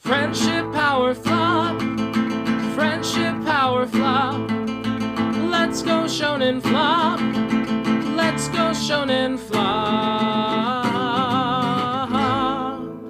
Friendship power flop. Friendship power flop. Let's go shonen flop. Let's go shonen flop.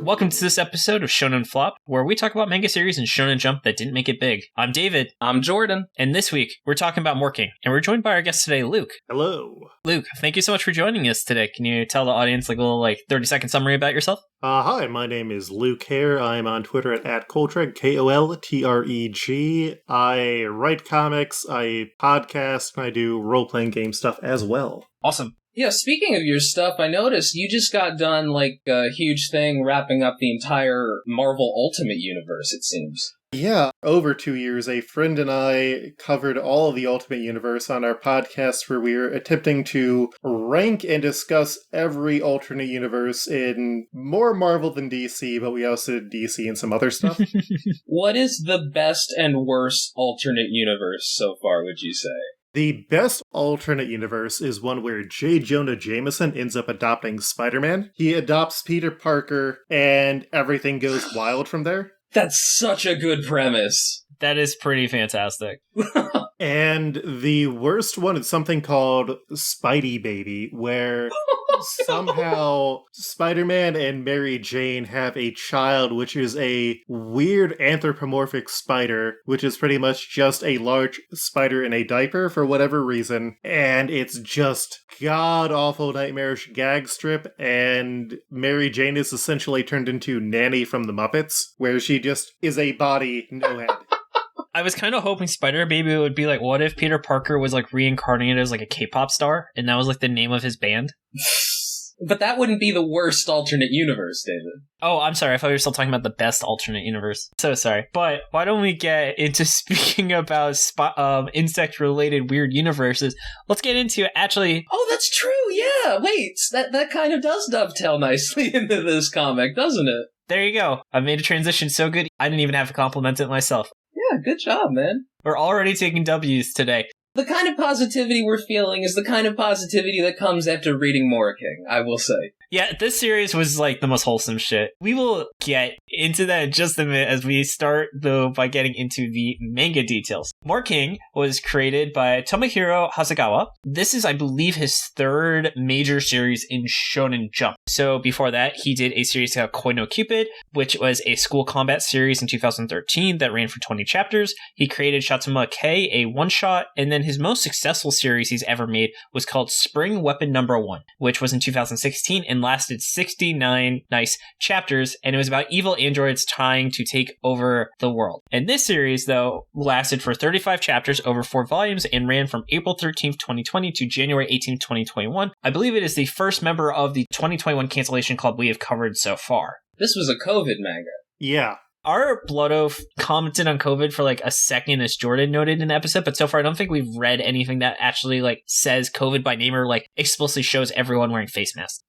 Welcome to this episode of Shonen Flop, where we talk about manga series and Shonen Jump that didn't make it big. I'm David. I'm Jordan. And this week, we're talking about Moriking, and we're joined by our guest today, Luke. Hello. Luke, thank you so much for joining us today. Can you tell the audience like a little 30-second summary about yourself? Hi, my name is Luke Herr. I'm on Twitter at Koltreg, Koltreg. I write comics, I podcast, and I do role-playing game stuff as well. Awesome. Yeah, speaking of your stuff, I noticed you just got done a huge thing wrapping up the entire Marvel Ultimate Universe, it seems. Yeah, over 2 years, a friend and I covered all of the Ultimate Universe on our podcast where we were attempting to rank and discuss every alternate universe in more Marvel than DC, but we also did DC and some other stuff. What is the best and worst alternate universe so far, would you say? The best alternate universe is one where J. Jonah Jameson ends up adopting Spider-Man. He adopts Peter Parker, and everything goes wild from there. That's such a good premise. That is pretty fantastic. And the worst one is something called Spidey Baby, where somehow Spider-Man and Mary Jane have a child, which is a weird anthropomorphic spider, which is pretty much just a large spider in a diaper for whatever reason. And it's just god-awful nightmarish gag strip, and Mary Jane is essentially turned into Nanny from the Muppets, where she just is a body, no head. I was kind of hoping Spider Baby would be what if Peter Parker was reincarnated as a K-pop star, and that was the name of his band? But that wouldn't be the worst alternate universe, David. Oh, I'm sorry. I thought you were still talking about the best alternate universe. So sorry. But why don't we get into speaking about insect-related weird universes? Let's get into actually... Oh, that's true. Yeah. Wait, that kind of does dovetail nicely into this comic, doesn't it? There you go. I made a transition so good, I didn't even have to compliment it myself. Yeah, good job, man. We're already taking W's today. The kind of positivity we're feeling is the kind of positivity that comes after reading Moriking, I will say. Yeah, this series was the most wholesome shit. We will get into that in just a minute as we start, though, by getting into the manga details. Moriking was created by Tomohiro Hasegawa. This is, I believe, his third major series in Shonen Jump. So before that, he did a series called Koi no Cupid, which was a school combat series in 2013 that ran for 20 chapters. He created Shatsuma K, a one-shot, and then his most successful series he's ever made was called Spring Weapon No. 1, which was in 2016 and lasted 69 nice chapters, and it was about evil androids trying to take over the world. And this series, though, lasted for 35 chapters over 4 volumes and ran from April 13th, 2020 to January 18th, 2021. I believe it is the first member of the 2021 cancellation club we have covered so far. This was a COVID manga. Yeah. Our Blood Oath commented on COVID for a second, as Jordan noted in the episode, but so far I don't think we've read anything that actually says COVID by name or explicitly shows everyone wearing face masks.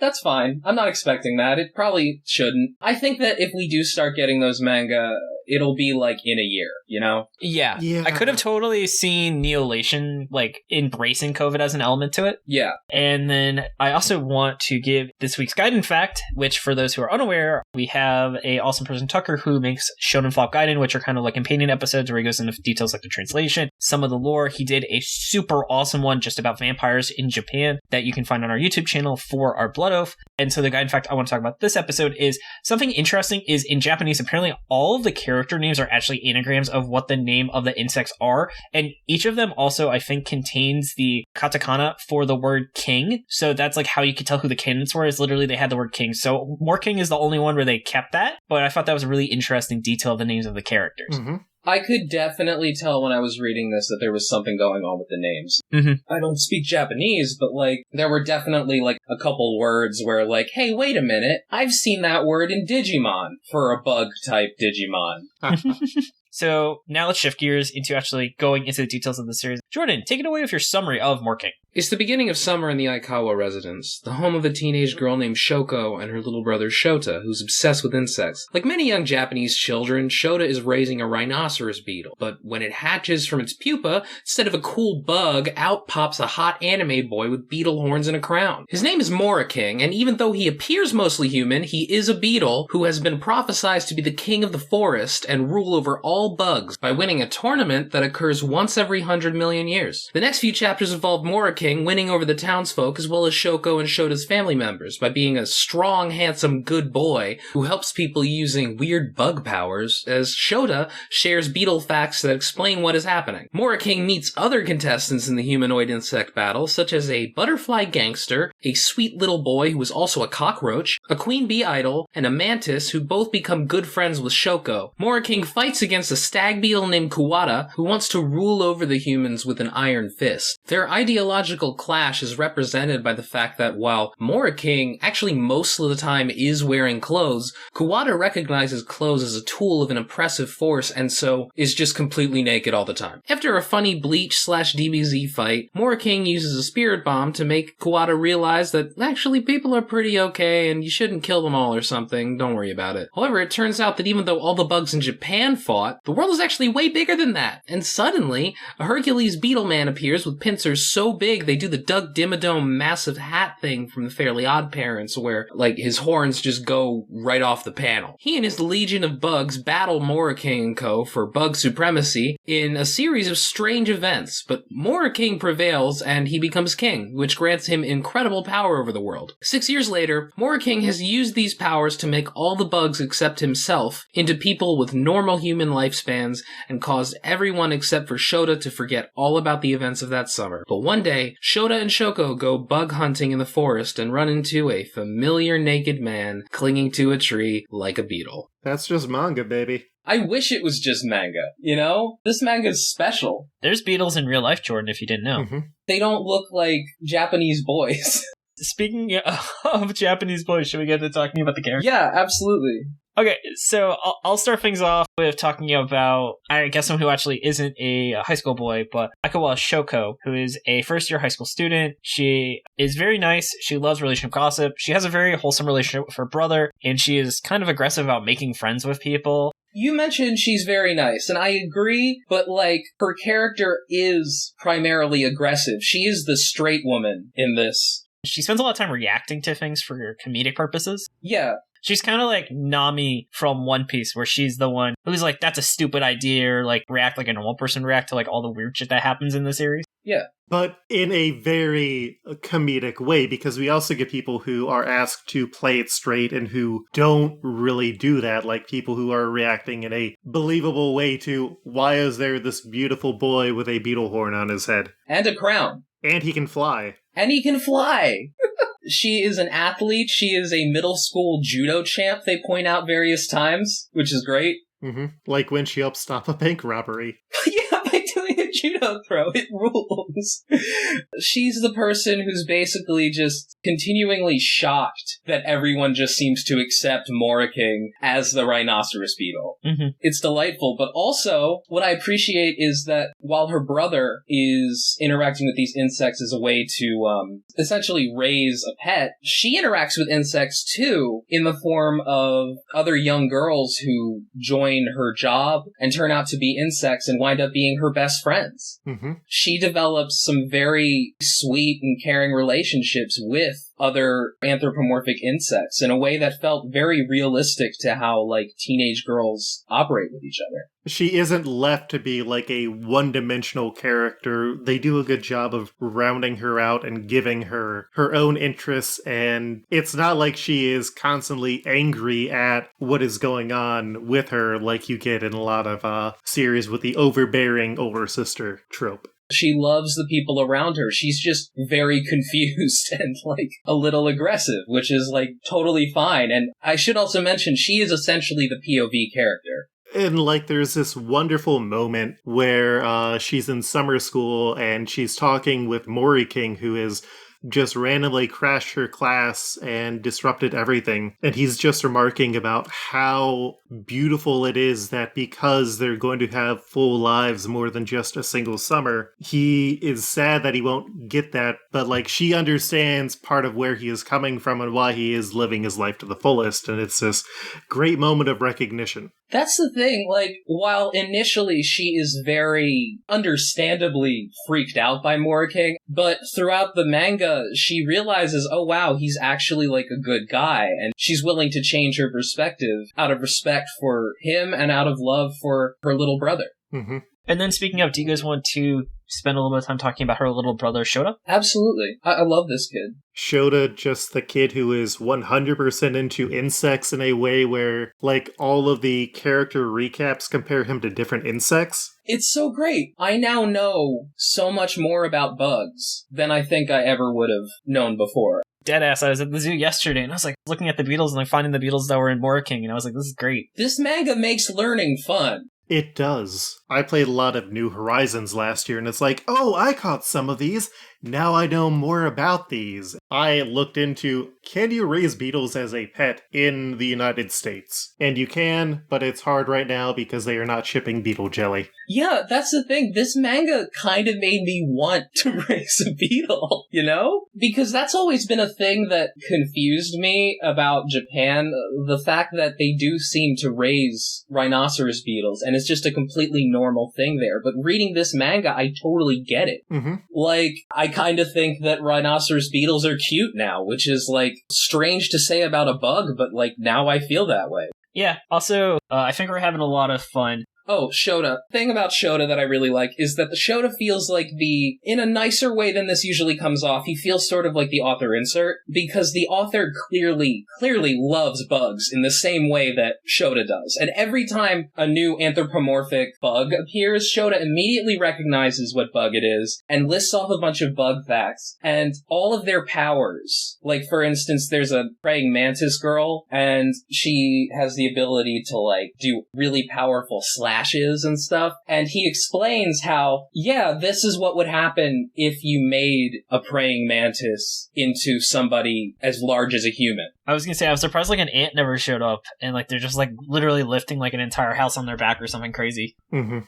That's fine. I'm not expecting that. It probably shouldn't. I think that if we do start getting those manga, it'll be in a year, Yeah. I could have totally seen Neolation embracing COVID as an element to it. Yeah. And then I also want to give this week's Gaiden fact, which for those who are unaware, we have a awesome person, Tucker, who makes Shonen Flop Gaiden, which are kind of companion episodes where he goes into details the translation, some of the lore. He did a super awesome one just about vampires in Japan that you can find on our YouTube channel for our Blood Oath. And so the Gaiden fact I want to talk about this episode is something interesting is in Japanese, apparently all of the character names are actually anagrams of what the name of the insects are. And each of them also, I think, contains the katakana for the word king. So that's how you could tell who the candidates were, is literally they had the word king. So Moriking is the only one where they kept that. But I thought that was a really interesting detail of the names of the characters. Mm-hmm. I could definitely tell when I was reading this that there was something going on with the names. Mm-hmm. I don't speak Japanese, but there were definitely a couple words where hey, wait a minute, I've seen that word in Digimon for a bug type Digimon. So now let's shift gears into actually going into the details of the series. Jordan, take it away with your summary of Moriking. It's the beginning of summer in the Aikawa residence, the home of a teenage girl named Shoko and her little brother Shota, who's obsessed with insects. Like many young Japanese children, Shota is raising a rhinoceros beetle, but when it hatches from its pupa, instead of a cool bug, out pops a hot anime boy with beetle horns and a crown. His name is Mori King, and even though he appears mostly human, he is a beetle who has been prophesied to be the king of the forest and rule over all bugs by winning a tournament that occurs once every 100 million years. The next few chapters involve Mori King winning over the townsfolk as well as Shoko and Shota's family members by being a strong, handsome, good boy who helps people using weird bug powers, as Shota shares beetle facts that explain what is happening. Mori King meets other contestants in the humanoid insect battle, such as a butterfly gangster, a sweet little boy who is also a cockroach, a queen bee idol, and a mantis who both become good friends with Shoko. Mori King fights against a stag beetle named Kuwata who wants to rule over the humans with an iron fist. Their ideological clash is represented by the fact that while Mori King actually most of the time is wearing clothes, Kuwata recognizes clothes as a tool of an oppressive force and so is just completely naked all the time. After a funny Bleach/DBZ fight, Mori King uses a spirit bomb to make Kuwata realize that actually people are pretty okay and you shouldn't kill them all or something, don't worry about it. However, it turns out that even though all the bugs in Japan fought, the world is actually way bigger than that, and suddenly, a Hercules beetle man appears with pincers so big they do the Doug Dimmadome massive hat thing from the Fairly Odd Parents where, like, his horns just go right off the panel. He and his legion of bugs battle Mori King and co. for bug supremacy in a series of strange events, but Mori King prevails and he becomes king, which grants him incredible power over the world. 6 years later, Mori King has used these powers to make all the bugs except himself into people with normal human lifespans and caused everyone except for Shota to forget all about the events of that summer. But one day, Shota and Shoko go bug hunting in the forest and run into a familiar naked man clinging to a tree like a beetle. That's just manga, baby. I wish it was just manga, you know? This manga is special. There's beetles in real life, Jordan, if you didn't know. Mm-hmm. They don't look like Japanese boys. Speaking of Japanese boys, should we get to talking about the characters? Yeah, absolutely. Okay, so I'll start things off with talking about, I guess, someone who actually isn't a high school boy, but Aikawa Shoko, who is a first-year high school student. She is very nice. She loves relationship gossip. She has a very wholesome relationship with her brother, and she is kind of aggressive about making friends with people. You mentioned she's very nice, and I agree, but, like, her character is primarily aggressive. She is the straight woman in this. She spends a lot of time reacting to things for comedic purposes. Yeah. She's kind of like Nami from One Piece, where she's the one who's like, that's a stupid idea, or like react like a normal person react to like all the weird shit that happens in the series. Yeah. But in a very comedic way, because we also get people who are asked to play it straight and who don't really do that, like people who are reacting in a believable way to, why is there this beautiful boy with a beetle horn on his head? And a crown. And he can fly. And he can fly! She is an athlete. She is a middle school judo champ, they point out various times, which is great. Mm-hmm. Like when she helps stop a bank robbery. Yeah, by doing a judo throw, it rules. She's the person who's basically just continuingly shocked that everyone just seems to accept Moriking as the rhinoceros beetle. Mm-hmm. It's delightful, but also what I appreciate is that while her brother is interacting with these insects as a way to essentially raise a pet, she interacts with insects too in the form of other young girls who join her job and turn out to be insects and wind up being her best friends. Mm-hmm. She develops some very sweet and caring relationships with other anthropomorphic insects in a way that felt very realistic to how, like, teenage girls operate with each other. She isn't left to be like a one-dimensional character. They do a good job of rounding her out and giving her her own interests, and it's not like she is constantly angry at what is going on with her like you get in a lot of series with the overbearing older sister trope. She loves the people around her. She's just very confused and, like, a little aggressive, which is, like, totally fine. And I should also mention, she is essentially the POV character. And, like, there's this wonderful moment where she's in summer school and she's talking with Mori King, who is just randomly crashed her class and disrupted everything. And he's just remarking about how beautiful it is that because they're going to have full lives more than just a single summer, he is sad that he won't get that, but like she understands part of where he is coming from and why he is living his life to the fullest, and it's this great moment of recognition. That's the thing, like, while initially she is very understandably freaked out by Moriking, but throughout the manga, she realizes, oh wow, he's actually like a good guy, and she's willing to change her perspective out of respect for him and out of love for her little brother. Mm-hmm. And then speaking of, do you guys want to spend a little bit of time talking about her little brother, Shota? Absolutely. I love this kid. Shota, just the kid who is 100% into insects in a way where, like, all of the character recaps compare him to different insects. It's so great. I now know so much more about bugs than I think I ever would have known before. Deadass, I was at the zoo yesterday, and I was like looking at the beetles and like finding the beetles that were in Moriking, and I was like, this is great. This manga makes learning fun. It does. I played a lot of New Horizons last year, and it's like, oh, I caught some of these. Now I know more about these. I looked into, can you raise beetles as a pet in the United States? And you can, but it's hard right now because they are not shipping beetle jelly. Yeah, that's the thing. This manga kind of made me want to raise a beetle, you know? Because that's always been a thing that confused me about Japan. The fact that they do seem to raise rhinoceros beetles, and it's just a completely normal thing there. But reading this manga, I totally get it. Mm-hmm. Like, I kind of think that rhinoceros beetles are cute now, which is, like, strange to say about a bug, but, like, now I feel that way. Yeah, also, I think we're having a lot of fun. Oh, Shota. Thing about Shota that I really like is that the Shota feels like in a nicer way than this usually comes off, he feels sort of like the author insert, because the author clearly loves bugs in the same way that Shota does. And every time a new anthropomorphic bug appears, Shota immediately recognizes what bug it is and lists off a bunch of bug facts and all of their powers. Like, for instance, there's a praying mantis girl, and she has the ability to, like, do really powerful slashes and stuff, and he explains how, yeah, this is what would happen if you made a praying mantis into somebody as large as a human. I was gonna say, I was surprised like an ant never showed up, and like they're just like literally lifting like an entire house on their back or something crazy. Mm-hmm.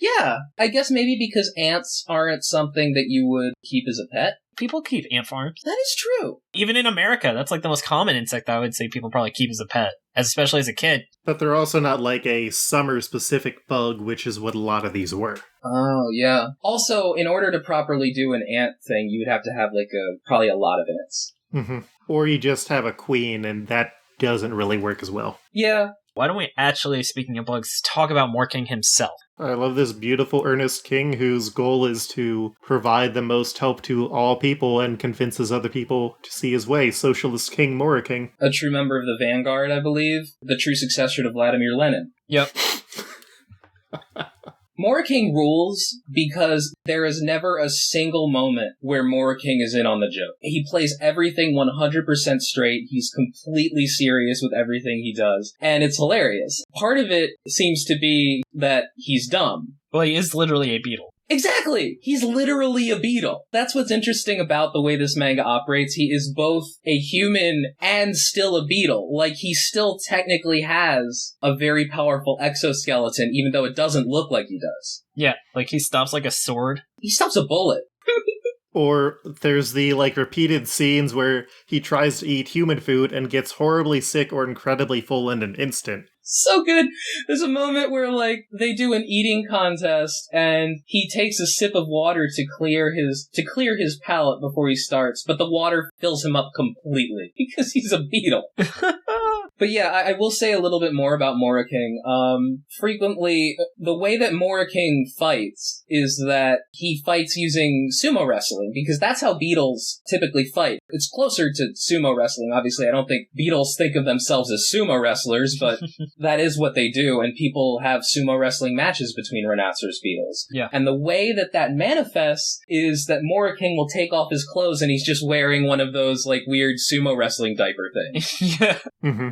Yeah, I guess maybe because ants aren't something that you would keep as a pet. People keep ant farms. That is true. Even in America, that's like the most common insect I would say people probably keep as a pet, especially as a kid. But they're also not like a summer-specific bug, which is what a lot of these were. Oh, yeah. Also, in order to properly do an ant thing, you would have to have like probably a lot of ants. Mm-hmm. Or you just have a queen, and that doesn't really work as well. Yeah. Why don't we actually, speaking of bugs, talk about Moriking himself? I love this beautiful, earnest king whose goal is to provide the most help to all people and convinces other people to see his way. Socialist King Moriking. A true member of the Vanguard, I believe. The true successor to Vladimir Lenin. Yep. Moriking rules because there is never a single moment where Moriking is in on the joke. He plays everything 100% straight. He's completely serious with everything he does. And it's hilarious. Part of it seems to be that he's dumb. Well, he is literally a beetle. Exactly! He's literally a beetle. That's what's interesting about the way this manga operates. He is both a human and still a beetle. Like, he still technically has a very powerful exoskeleton, even though it doesn't look like he does. Yeah, like he stops like a sword. He stops a bullet. Or there's the, like, repeated scenes where he tries to eat human food and gets horribly sick or incredibly full in an instant. So good. There's a moment where, like, they do an eating contest, and he takes a sip of water to clear his palate before he starts, but the water fills him up completely, because he's a beetle. But yeah, I will say a little bit more about Moriking. Frequently, the way that Moriking fights is that he fights using sumo wrestling, because that's how beetles typically fight. It's closer to sumo wrestling, obviously. I don't think beetles think of themselves as sumo wrestlers, but that is what they do, and people have sumo wrestling matches between rhinoceros beetles. Yeah. And the way that manifests is that Moriking will take off his clothes and he's just wearing one of those, like, weird sumo wrestling diaper things. Yeah. Mm-hmm.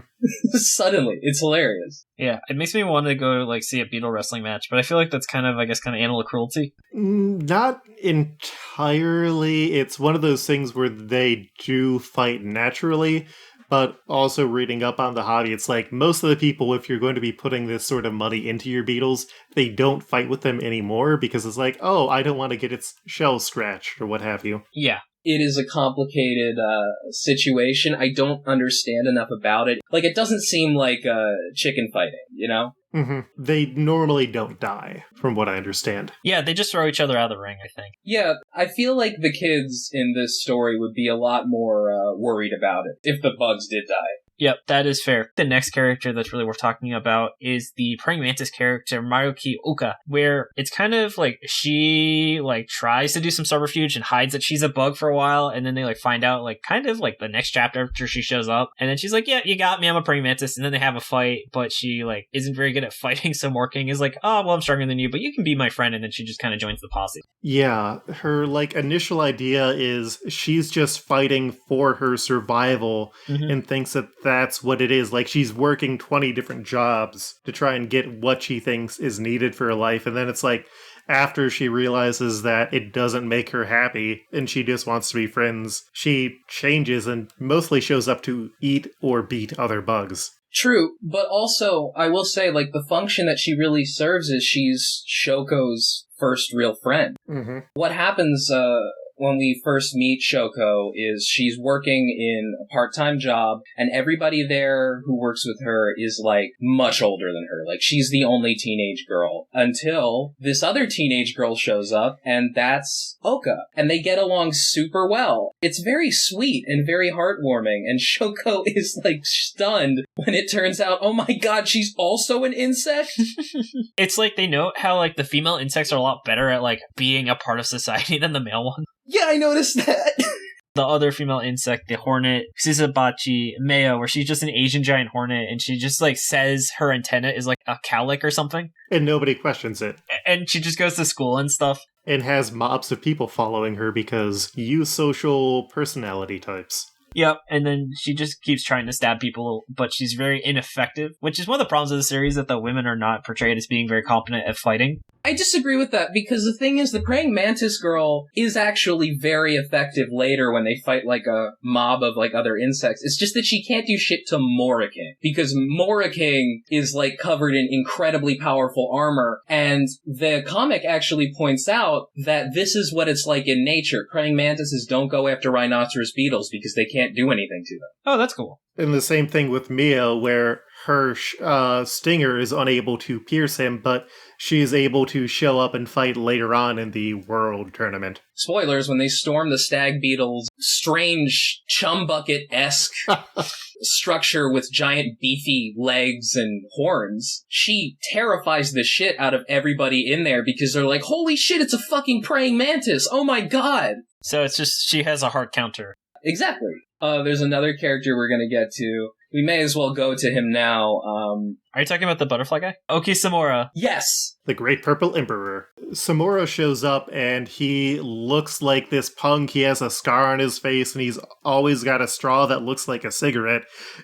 Suddenly. It's hilarious. Yeah, it makes me want to go, like, see a beetle wrestling match, but I feel like that's kind of animal cruelty. Not entirely. It's one of those things where they do fight naturally, But also reading up on the hobby, it's like most of the people, if you're going to be putting this sort of money into your beetles, they don't fight with them anymore because it's like, oh, I don't want to get its shell scratched or what have you. Yeah. It is a complicated situation. I don't understand enough about it. Like, it doesn't seem like chicken fighting, you know? Mm-hmm. They normally don't die, from what I understand. Yeah, they just throw each other out of the ring, I think. Yeah, I feel like the kids in this story would be a lot more worried about it if the bugs did die. Yep, that is fair. The next character that's really worth talking about is the praying mantis character, Moriking Oka, where it's kind of like she tries to do some subterfuge and hides that she's a bug for a while, and then they find out kind of the next chapter after she shows up, and then she's like, yeah, you got me, I'm a praying mantis, and then they have a fight, but she isn't very good at fighting, so Moriking is like, oh, well, I'm stronger than you, but you can be my friend, and then she just kind of joins the posse. Yeah, her initial idea is she's just fighting for her survival and thinks that that's what it is. She's working 20 different jobs to try and get what she thinks is needed for her life. And then it's after she realizes that it doesn't make her happy and she just wants to be friends, she changes and mostly shows up to eat or beat other bugs. True, but also, I will say, the function that she really serves is she's Shoko's first real friend. Mm-hmm. What happens when we first meet Shoko is she's working in a part-time job, and everybody there who works with her is, much older than her. She's the only teenage girl. Until this other teenage girl shows up, and that's Oka. And they get along super well. It's very sweet and very heartwarming, and Shoko is, stunned when it turns out, oh my god, she's also an insect? It's they note how, the female insects are a lot better at, being a part of society than the male ones. Yeah, I noticed that. The other female insect, the hornet, Sisabachi Meo, where she's just an Asian giant hornet, and she just, says her antenna is, a cowlick or something. And nobody questions it. And she just goes to school and stuff. And has mobs of people following her because eusocial personality types. Yep, and then she just keeps trying to stab people, but she's very ineffective, which is one of the problems of the series, that the women are not portrayed as being very competent at fighting. I disagree with that, because the thing is, the praying mantis girl is actually very effective later when they fight a mob of other insects. It's just that she can't do shit to Moriking, because Moriking is covered in incredibly powerful armor, and the comic actually points out that this is what it's like in nature. Praying mantises don't go after rhinoceros beetles because they can't do anything to them. Oh, that's cool. And the same thing with Mia, where her stinger is unable to pierce him, but she is able to show up and fight later on in the World Tournament. Spoilers, when they storm the stag beetle's strange chum bucket-esque structure with giant beefy legs and horns, she terrifies the shit out of everybody in there because they're like, holy shit, it's a fucking praying mantis! Oh my god! So it's just, she has a hard counter. Exactly. There's another character we're gonna get to. We may as well go to him now. Are you talking about the butterfly guy? Oki Samura. Yes! The Great Purple Emperor. Samura shows up and he looks like this punk. He has a scar on his face and he's always got a straw that looks like a cigarette.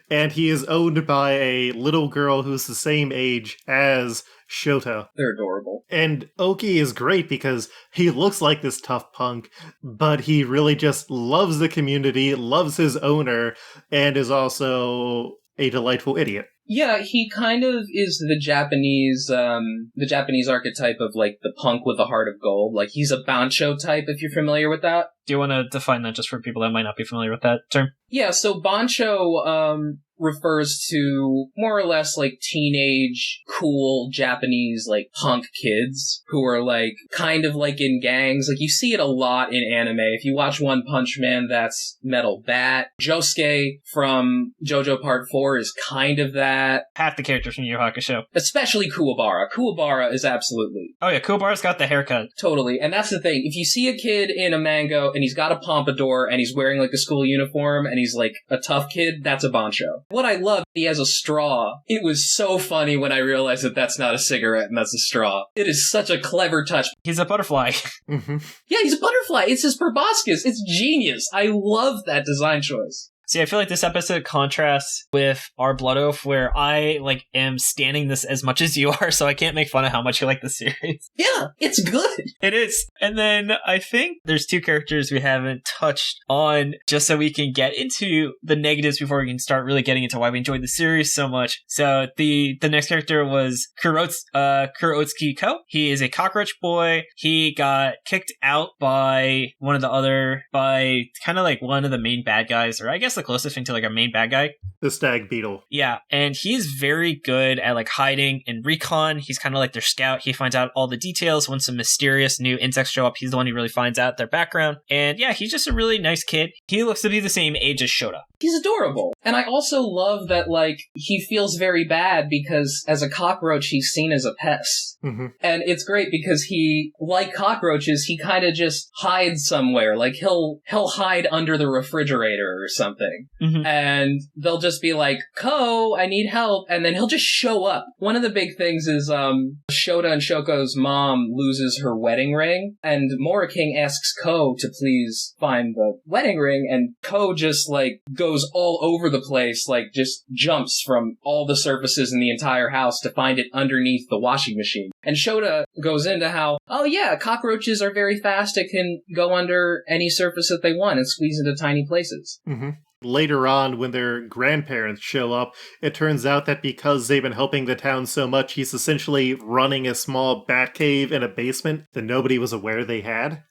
And he is owned by a little girl who's the same age as Shota. They're adorable. And Oki is great because he looks like this tough punk, but he really just loves the community, loves his owner, and is also a delightful idiot. Yeah, he kind of is the Japanese archetype of the punk with a heart of gold. He's a bancho type, if you're familiar with that. Do you want to define that just for people that might not be familiar with that term? Yeah, so bancho refers to more or less teenage, cool Japanese punk kids who are kind of in gangs. You see it a lot in anime. If you watch One Punch Man, that's Metal Bat. Josuke from JoJo Part 4 is kind of that. Half the characters from Yu Yu Hakusho. Especially Kuwabara. Kuwabara is absolutely. Oh yeah, Kuwabara's got the haircut. Totally. And that's the thing. If you see a kid in a manga and he's got a pompadour and he's wearing a school uniform and he's a tough kid, that's a bancho. What I love, he has a straw. It was so funny when I realized that that's not a cigarette and that's a straw. It is such a clever touch. He's a butterfly. Mm-hmm. Yeah, he's a butterfly. It's his proboscis. It's genius. I love that design choice. See, I feel like this episode contrasts with our Blood Oath, where I am standing this as much as you are, so I can't make fun of how much you like the series. Yeah, it's good. It is. And then I think there's two characters we haven't touched on, just so we can get into the negatives before we can start really getting into why we enjoyed the series so much. So the next character was Kurotsuki Ko. He is a cockroach boy. He got kicked out by one of the main bad guys, or I guess the closest thing to a main bad guy. The stag beetle. Yeah, and he's very good at hiding and recon. He's kind of like their scout. He finds out all the details when some mysterious new insects show up. He's the one who really finds out their background. And yeah, he's just a really nice kid. He looks to be the same age as Shota. He's adorable. And I also love that, he feels very bad because as a cockroach, he's seen as a pest. Mm-hmm. And it's great because he, like cockroaches, he kind of just hides somewhere. He'll hide under the refrigerator or something. Mm-hmm. And they'll just be like, Ko, I need help. And then he'll just show up. One of the big things is, Shota and Shoko's mom loses her wedding ring. And Mori King asks Ko to please find the wedding ring. And Ko just, goes all over the place, just jumps from all the surfaces in the entire house to find it underneath the washing machine. And Shota goes into how, oh yeah, cockroaches are very fast. It can go under any surface that they want and squeeze into tiny places. Mm-hmm. Later on, when their grandparents show up, it turns out that because they've been helping the town so much, he's essentially running a small bat cave in a basement that nobody was aware they had.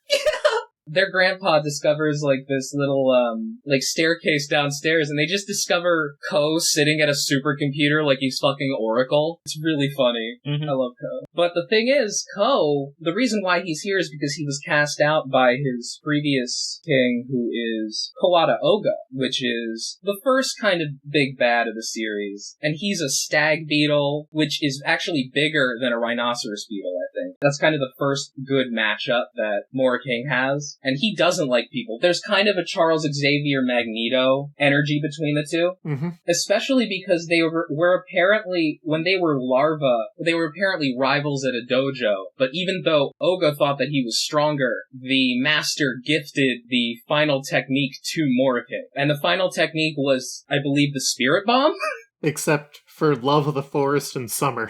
Their grandpa discovers, this little, staircase downstairs, and they just discover Ko sitting at a supercomputer like he's fucking Oracle. It's really funny. Mm-hmm. I love Ko. But the thing is, Ko, the reason why he's here is because he was cast out by his previous king, who is Kawada Oga, which is the first kind of big bad of the series. And he's a stag beetle, which is actually bigger than a rhinoceros beetle, I think. That's kind of the first good matchup that Mori King has. And he doesn't like people. There's kind of a Charles Xavier Magneto energy between the two. Mm-hmm. Especially because they were apparently, when they were larvae, they were apparently rivals at a dojo. But even though Oga thought that he was stronger, the master gifted the final technique to Moriking. And the final technique was, I believe, the spirit bomb? Except for love of the forest and summer.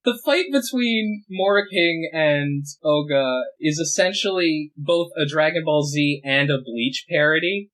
The fight between Moriking and Oga is essentially both a Dragon Ball Z and a Bleach parody.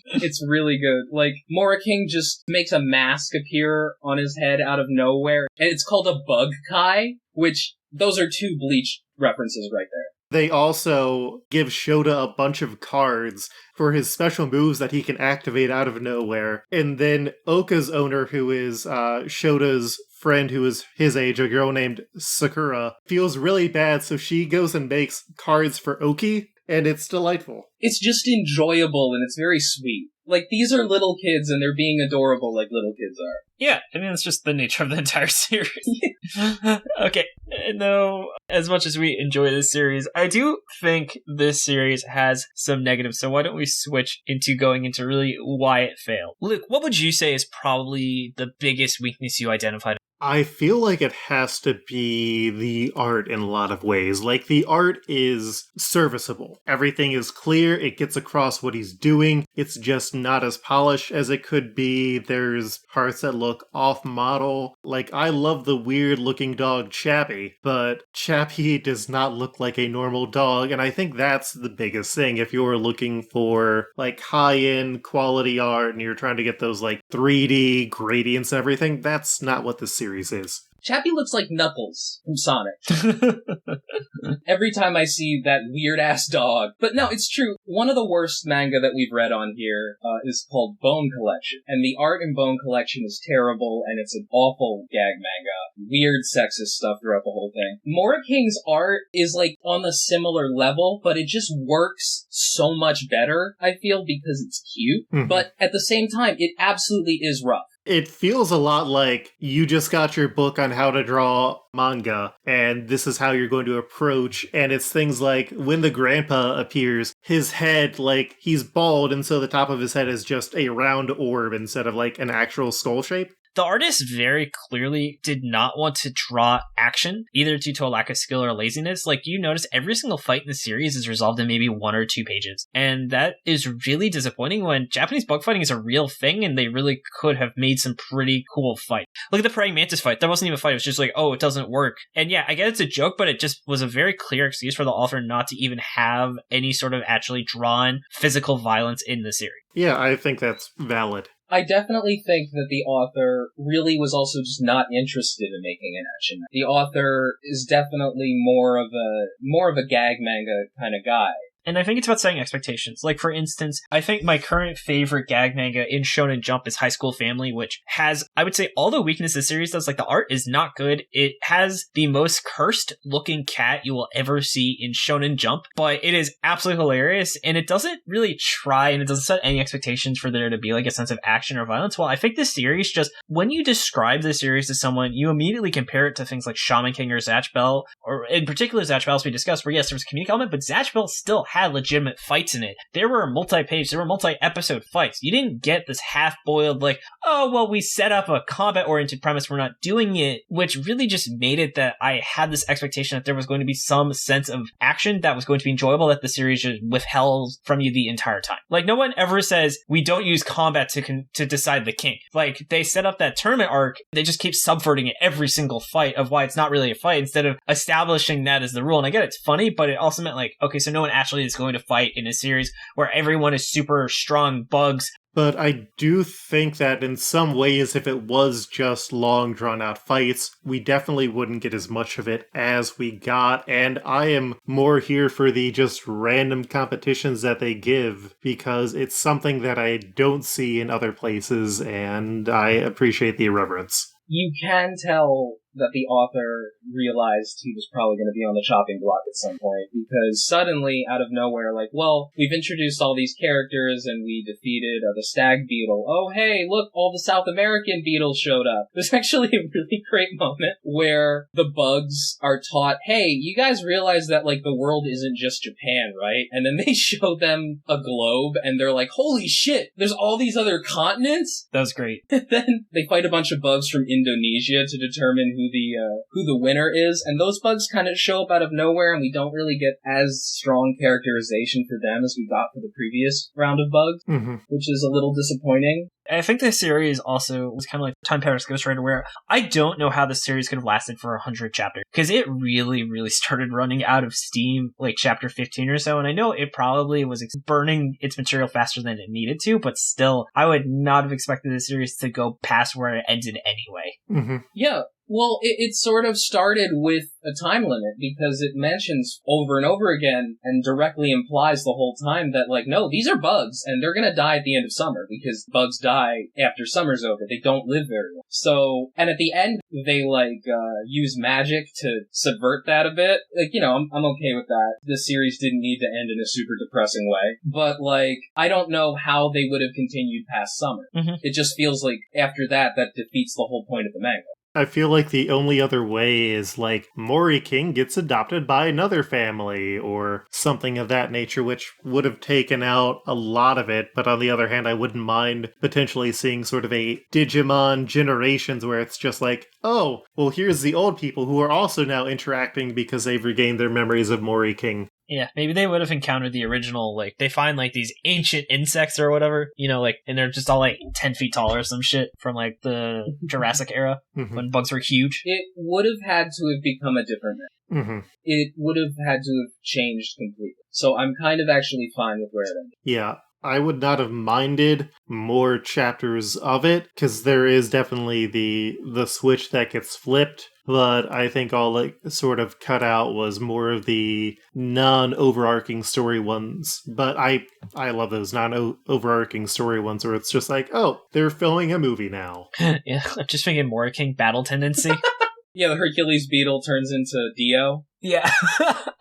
It's really good. Moriking just makes a mask appear on his head out of nowhere, and it's called a Bug Kai, which those are two Bleach references right there. They also give Shota a bunch of cards for his special moves that he can activate out of nowhere. And then Oka's owner, who is Shota's friend who is his age, a girl named Sakura, feels really bad, so she goes and makes cards for Oki, and it's delightful. It's just enjoyable, and it's very sweet. These are little kids, and they're being adorable like little kids are. Yeah, I mean, it's just the nature of the entire series. Okay, no, as much as we enjoy this series, I do think this series has some negatives, so why don't we switch into going into really why it failed. Luke, what would you say is probably the biggest weakness you identified? I feel like it has to be the art in a lot of ways. The art is serviceable. Everything is clear, it gets across what he's doing, it's just not as polished as it could be. There's parts that look off-model. I love the weird-looking dog Chappie, but Chappie does not look like a normal dog, and I think that's the biggest thing. If you're looking for, high-end quality art, and you're trying to get those, 3D gradients and everything, that's not what the series is. Chappie looks like Knuckles from Sonic. Every time I see that weird-ass dog. But no, it's true. One of the worst manga that we've read on here is called Bone Collection. And the art in Bone Collection is terrible, and it's an awful gag manga. Weird sexist stuff throughout the whole thing. Mori King's art is, on the similar level, but it just works so much better, I feel, because it's cute. Mm-hmm. But at the same time, it absolutely is rough. It feels a lot like you just got your book on how to draw manga, and this is how you're going to approach, and it's things like when the grandpa appears, his head, he's bald, and so the top of his head is just a round orb instead of, an actual skull shape. The artist very clearly did not want to draw action, either due to a lack of skill or laziness. Like, you notice every single fight in the series is resolved in maybe 1 or 2 pages. And that is really disappointing when Japanese bug fighting is a real thing and they really could have made some pretty cool fight. Look at the praying mantis fight. That wasn't even a fight. It was just like, oh, it doesn't work. And yeah, I get it's a joke, but it just was a very clear excuse for the author not to even have any sort of actually drawn physical violence in the series. Yeah, I think that's valid. I definitely think that the author really was also just not interested in making an action. The author is definitely more of a gag manga kind of guy. And I think it's about setting expectations. Like, for instance, I think my current favorite gag manga in Shonen Jump is High School Family, which has, I would say, all the weaknesses the series does. Like, the art is not good. It has the most cursed-looking cat you will ever see in Shonen Jump, but it is absolutely hilarious, and it doesn't really try, and it doesn't set any expectations for there to be, like, a sense of action or violence. Well, I think this series just, when you describe the series to someone, you immediately compare it to things like Shaman King or Zatch Bell, or in particular Zatch Bell, as we discussed, where yes, there was a comedic element, but Zatch Bell still had legitimate fights in it. There were multi-episode fights. You didn't get this half-boiled, like, oh, well, we set up a combat-oriented premise, we're not doing it, which really just made it that I had this expectation that there was going to be some sense of action that was going to be enjoyable that the series just withheld from you the entire time. Like, no one ever says, we don't use combat to decide the king. Like, they set up that tournament arc, they just keep subverting it every single fight of why it's not really a fight, instead of establishing that as the rule. And I get it's funny, but it also meant like, okay, so no one actually is going to fight in a series where everyone is super strong bugs. But I do think that in some ways, if it was just long, drawn-out fights, we definitely wouldn't get as much of it as we got, and I am more here for the just random competitions that they give, because it's something that I don't see in other places, and I appreciate the irreverence. You can tell that the author realized he was probably going to be on the chopping block at some point, because suddenly, out of nowhere, like, well, we've introduced all these characters and we defeated the stag beetle. Oh, hey, look, all the South American beetles showed up. There's actually a really great moment where the bugs are taught, hey, you guys realize that, like, the world isn't just Japan, right? And then they show them a globe and they're like, holy shit, there's all these other continents? That was great. And then they fight a bunch of bugs from Indonesia to determine who the winner is, and those bugs kind of show up out of nowhere, and we don't really get as strong characterization for them as we got for the previous round of bugs, which is a little disappointing. I think this series also was kind of like Time Paris Ghostwriter, where I don't know how this series could have lasted for 100 chapters, because it really, really started running out of steam like chapter 15 or so, and I know it probably was burning its material faster than it needed to, but still, I would not have expected this series to go past where it ended anyway. Yeah. Well, it sort of started with a time limit, because it mentions over and over again and directly implies the whole time that, like, no, these are bugs, and they're gonna die at the end of summer, because bugs die after summer's over. They don't live very long. So, and at the end, they, use magic to subvert that a bit. Like, you know, I'm okay with that. The series didn't need to end in a super depressing way. But, like, I don't know how they would have continued past summer. It just feels like after that defeats the whole point of the manga. I feel like the only other way is, like, Mori King gets adopted by another family, or something of that nature, which would have taken out a lot of it, but on the other hand, I wouldn't mind potentially seeing sort of a Digimon Generations where it's just like, oh, well, here's the old people who are also now interacting because they've regained their memories of Mori King. Yeah, maybe they would have encountered the original, like, they find, like, these ancient insects or whatever, you know, like, and they're just all, like, 10 feet tall or some shit from, like, the Jurassic era, when bugs were huge. It would have had to have become a different man. It would have had to have changed completely. So I'm kind of actually fine with where it ended. Yeah. I would not have minded more chapters of it, because there is definitely the switch that gets flipped, but I think all it sort of cut out was more of the non-overarching story ones. But I love those non-overarching story ones where it's just like, oh, they're filming a movie now. Yeah, I'm just thinking Moriking battle tendency. Yeah, the Hercules beetle turns into Dio. Yeah.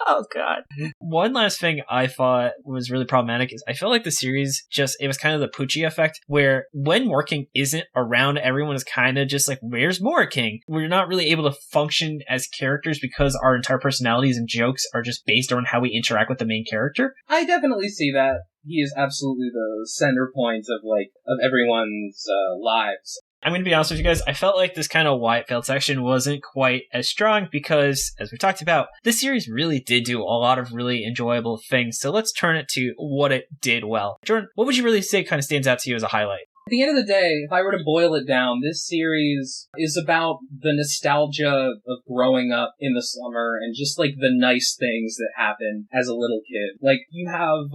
Oh, God. One last thing I thought was really problematic is I feel like the series it was kind of the Poochie effect, where when Moriking isn't around, everyone is kind of just like, where's Moriking? We're not really able to function as characters because our entire personalities and jokes are just based on how we interact with the main character. I definitely see that. He is absolutely the center point of everyone's lives. I'm going to be honest with you guys. I felt like this kind of why it failed section wasn't quite as strong because, as we talked about, this series really did do a lot of really enjoyable things. So let's turn it to what it did well. Jordan, what would you really say kind of stands out to you as a highlight? At the end of the day, if I were to boil it down, this series is about the nostalgia of growing up in the summer and just, like, the nice things that happen as a little kid. Like, you have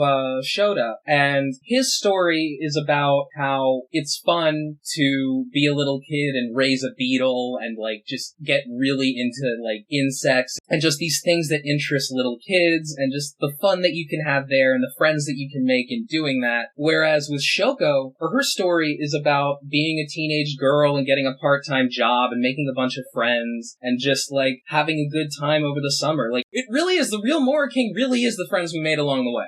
Shota, and his story is about how it's fun to be a little kid and raise a beetle and, like, just get really into, like, insects and just these things that interest little kids and just the fun that you can have there and the friends that you can make in doing that. Whereas with Shoko, her story is about being a teenage girl and getting a part-time job and making a bunch of friends and just, like, having a good time over the summer. Like, it really is, the real Mori King really is the friends we made along the way.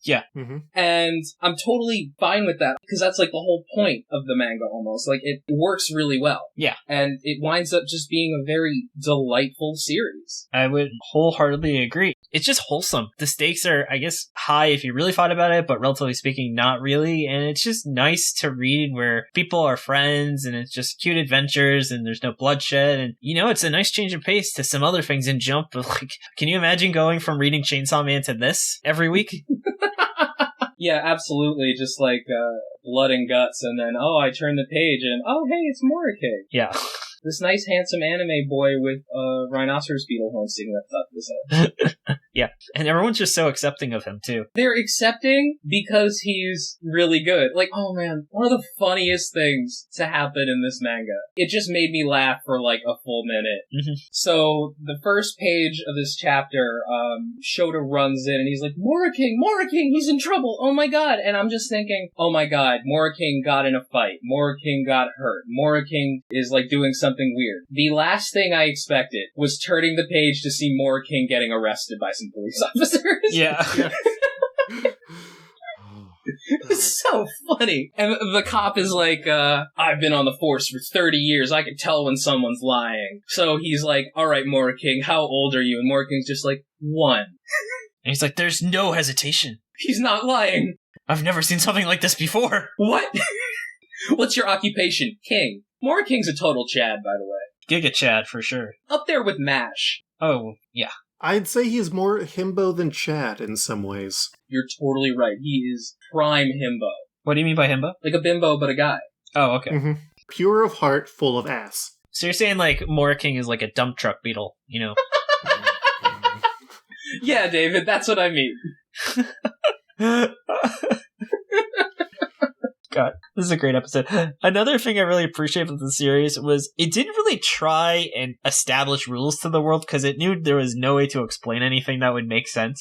Yeah. Mm-hmm. And I'm totally fine with that because that's, like, the whole point of the manga almost. Like, it works really well. Yeah. And it winds up just being a very delightful series. I would wholeheartedly agree. It's just wholesome. The stakes are, I guess, high if you really thought about it, but relatively speaking, not really. And it's just nice to read where people are friends and it's just cute adventures and there's no bloodshed. And, you know, it's a nice change of pace to some other things in Jump. But, like, can you imagine going from reading Chainsaw Man to this every week? Yeah, absolutely. Just like blood and guts, and then, oh, I turn the page and, oh, hey, it's Moriking. Yeah. This nice, handsome anime boy with a rhinoceros beetle horn sticking up top of his head. Yeah, and everyone's just so accepting of him, too. They're accepting because he's really good. Like, oh man, one of the funniest things to happen in this manga. It just made me laugh for like a full minute. Mm-hmm. So, the first page of this chapter, Shota runs in and he's like, Moriking, he's in trouble, oh my god. And I'm just thinking, oh my god, Moriking got in a fight. Moriking got hurt. Moriking is like doing something weird. The last thing I expected was turning the page to see Moriking getting arrested by some police officers. Yeah. It's so funny. And the cop is like, I've been on the force for 30 years. I can tell when someone's lying. So he's like, all right, Moriking, how old are you? And Moriking's just like, 1. And he's like, there's no hesitation. He's not lying. I've never seen something like this before. What? What's your occupation? King. Moriking's a total Chad, by the way. Giga Chad, for sure. Up there with MASH. Oh, yeah. I'd say he's more himbo than Chad in some ways. You're totally right. He is prime himbo. What do you mean by himbo? Like a bimbo, but a guy. Oh, okay. Mm-hmm. Pure of heart, full of ass. So you're saying, like, Moriking is like a dump truck beetle, you know? Yeah, David, that's what I mean. God, this is a great episode. Another thing I really appreciate with the series was it didn't really try and establish rules to the world because it knew there was no way to explain anything that would make sense.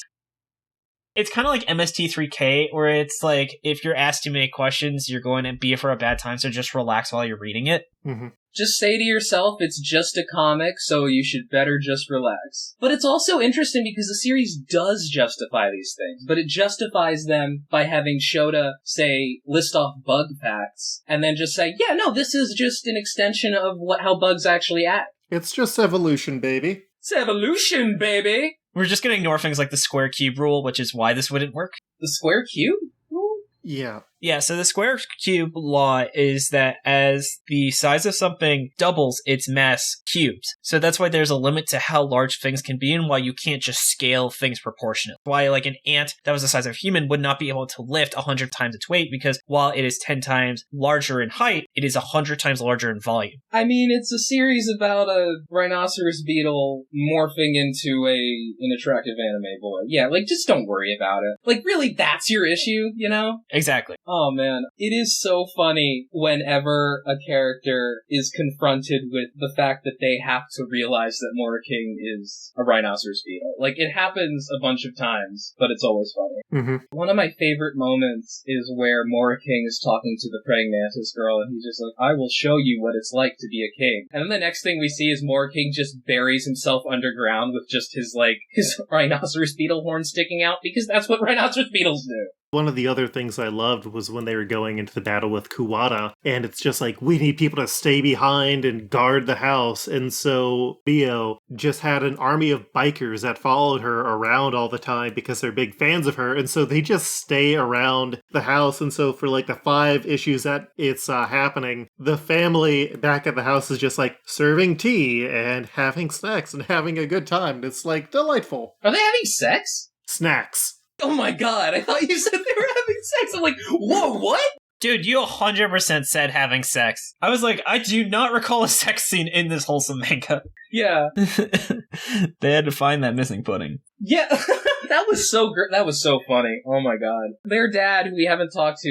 It's kind of like MST3K, where it's like, if you're asked too many questions, you're going to be for a bad time, so just relax while you're reading it. Mm-hmm. Just say to yourself, it's just a comic, so you should better just relax. But it's also interesting because the series does justify these things, but it justifies them by having Shota, say, list off bug facts, and then just say, yeah, no, this is just an extension of how bugs actually act. It's just evolution, baby. It's evolution, baby! We're just going to ignore things like the square cube rule, which is why this wouldn't work. The square cube rule? Yeah. Yeah, so the square cube law is that as the size of something doubles, its mass cubes. So that's why there's a limit to how large things can be and why you can't just scale things proportionate. Why, like, an ant that was the size of a human would not be able to lift 100 times its weight because while it is 10 times larger in height, it is 100 times larger in volume. I mean, it's a series about a rhinoceros beetle morphing into an attractive anime boy. Yeah, like, just don't worry about it. Like, really, that's your issue, you know? Exactly. Oh man, it is so funny whenever a character is confronted with the fact that they have to realize that Moriking is a rhinoceros beetle. Like, it happens a bunch of times, but it's always funny. Mm-hmm. One of my favorite moments is where Moriking is talking to the praying mantis girl, and he's just like, I will show you what it's like to be a king. And then the next thing we see is Moriking just buries himself underground with just his rhinoceros beetle horn sticking out, because that's what rhinoceros beetles do. One of the other things I loved was when they were going into the battle with Kuwata, and it's just like, we need people to stay behind and guard the house. And so Bio just had an army of bikers that followed her around all the time because they're big fans of her. And so they just stay around the house. And so for like the 5 issues that it's happening, the family back at the house is just like serving tea and having snacks and having a good time. It's like delightful. Are they having sex? Snacks. Oh my god, I thought you said they were having sex. I'm like, whoa, what? Dude, you 100% said having sex. I was like, I do not recall a sex scene in this wholesome manga. Yeah. They had to find that missing pudding. Yeah, that was so great. That was so funny. Oh my god. Their dad, who we haven't talked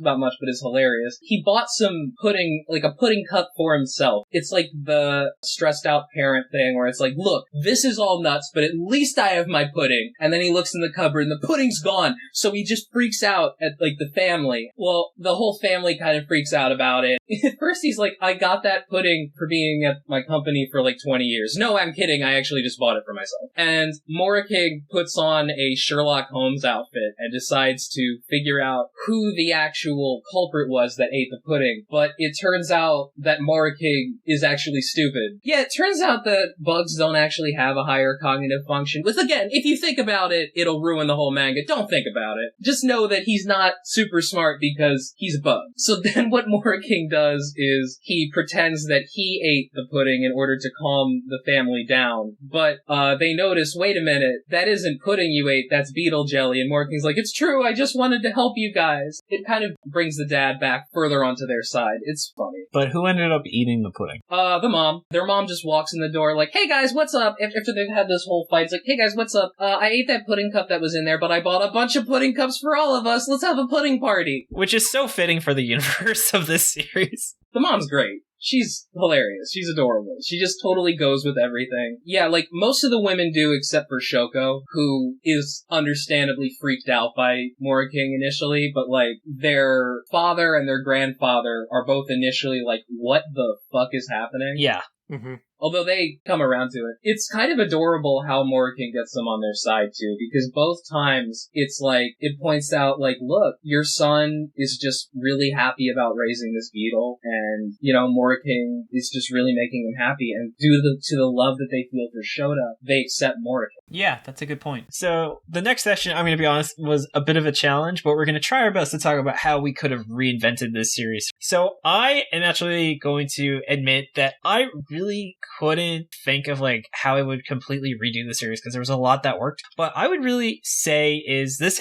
about much, but is hilarious. He bought some pudding, like a pudding cup for himself. It's like the stressed out parent thing where it's like, look, this is all nuts, but at least I have my pudding. And then he looks in the cupboard and the pudding's gone. So he just freaks out at like the family. Well, the whole family kind of freaks out about it. At first he's like, I got that pudding for being at my company for like 20 years. No, I'm kidding. I actually just bought it for myself. And Mori King puts on a Sherlock Holmes outfit and decides to figure out who the actual culprit was that ate the pudding. But it turns out that Mori King is actually stupid. Yeah, it turns out that bugs don't actually have a higher cognitive function. Which, again, if you think about it, it'll ruin the whole manga. Don't think about it. Just know that he's not super smart because he's a bug. So then what Mori King does is he pretends that he ate the pudding in order to calm the family down. But they notice, wait a minute, that isn't pudding you ate, that's beetle jelly. And Mori King's like, it's true, I just wanted to help you guys. It kind of brings the dad back further onto their side. It's funny. But who ended up eating the pudding? The mom. Their mom just walks in the door like, hey guys, what's up? After they've had this whole fight, it's like, hey guys, what's up? I ate that pudding cup that was in there, but I bought a bunch of pudding cups for all of us. Let's have a pudding party. Which is so fitting for the universe of this series. The mom's great. She's hilarious. She's adorable. She just totally goes with everything. Yeah, like most of the women do except for Shoko, who is understandably freaked out by Mori King initially, but like their father and their grandfather are both initially like, what the fuck is happening? Yeah. Mm-hmm. Although they come around to it. It's kind of adorable how Mori King gets them on their side too, because both times it's like, it points out like, look, your son is just really happy about raising this beetle, and, you know, Mori King is just really making him happy, and due to the love that they feel for Shota, they accept Mori King. Yeah, that's a good point. So the next session, I'm going to be honest, was a bit of a challenge, but we're going to try our best to talk about how we could have reinvented this series. So I am actually going to admit that I really couldn't think of like how I would completely redo the series because there was a lot that worked. But I would really say is this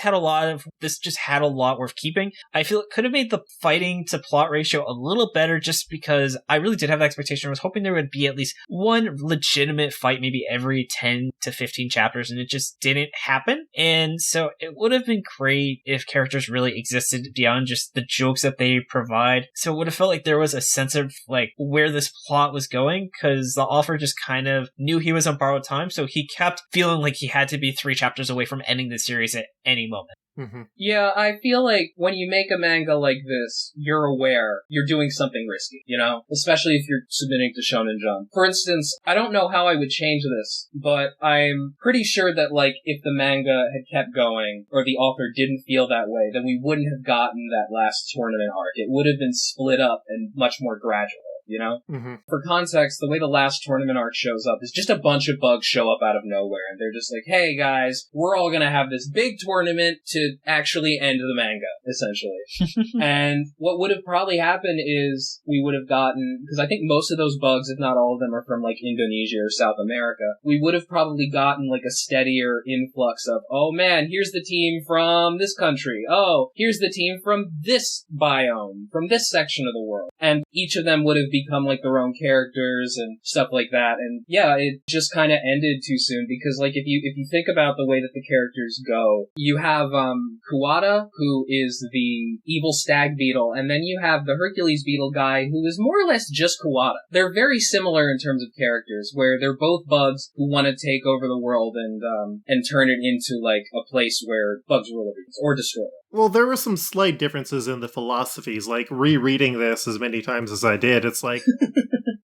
just had a lot worth keeping. I feel it could have made the fighting to plot ratio a little better just because I really did have the expectation. I was hoping there would be at least one legitimate fight maybe every 10 to 15 chapters, and it just didn't happen. And so it would have been great if characters really existed beyond just the jokes that they provide. So it would have felt like there was a sense of like where this plot was going, because the author just kind of knew he was on borrowed time, so he kept feeling like he had to be 3 chapters away from ending the series at any moment. Mm-hmm. Yeah, I feel like when you make a manga like this, you're aware you're doing something risky, you know? Especially if you're submitting to Shonen Jump. For instance, I don't know how I would change this, but I'm pretty sure that, like, if the manga had kept going, or the author didn't feel that way, then we wouldn't have gotten that last tournament arc. It would have been split up and much more gradual. You know? Mm-hmm. For context, the way the last tournament arc shows up is just a bunch of bugs show up out of nowhere, and they're just like, hey guys, we're all gonna have this big tournament to actually end the manga, essentially. And what would have probably happened is we would have gotten, because I think most of those bugs, if not all of them, are from like Indonesia or South America, we would have probably gotten like a steadier influx of, oh man, here's the team from this country. Oh, here's the team from this biome, from this section of the world. And each of them would have become like their own characters and stuff like that. And yeah, it just kind of ended too soon because like if you think about the way that the characters go, you have Kuwata, who is the evil stag beetle, and then you have the Hercules beetle guy who is more or less just Kuwata. They're very similar in terms of characters, where they're both bugs who want to take over the world and turn it into like a place where bugs rule everything or destroy it. Well, there were some slight differences in the philosophies, like rereading this as many times as I did. It's like,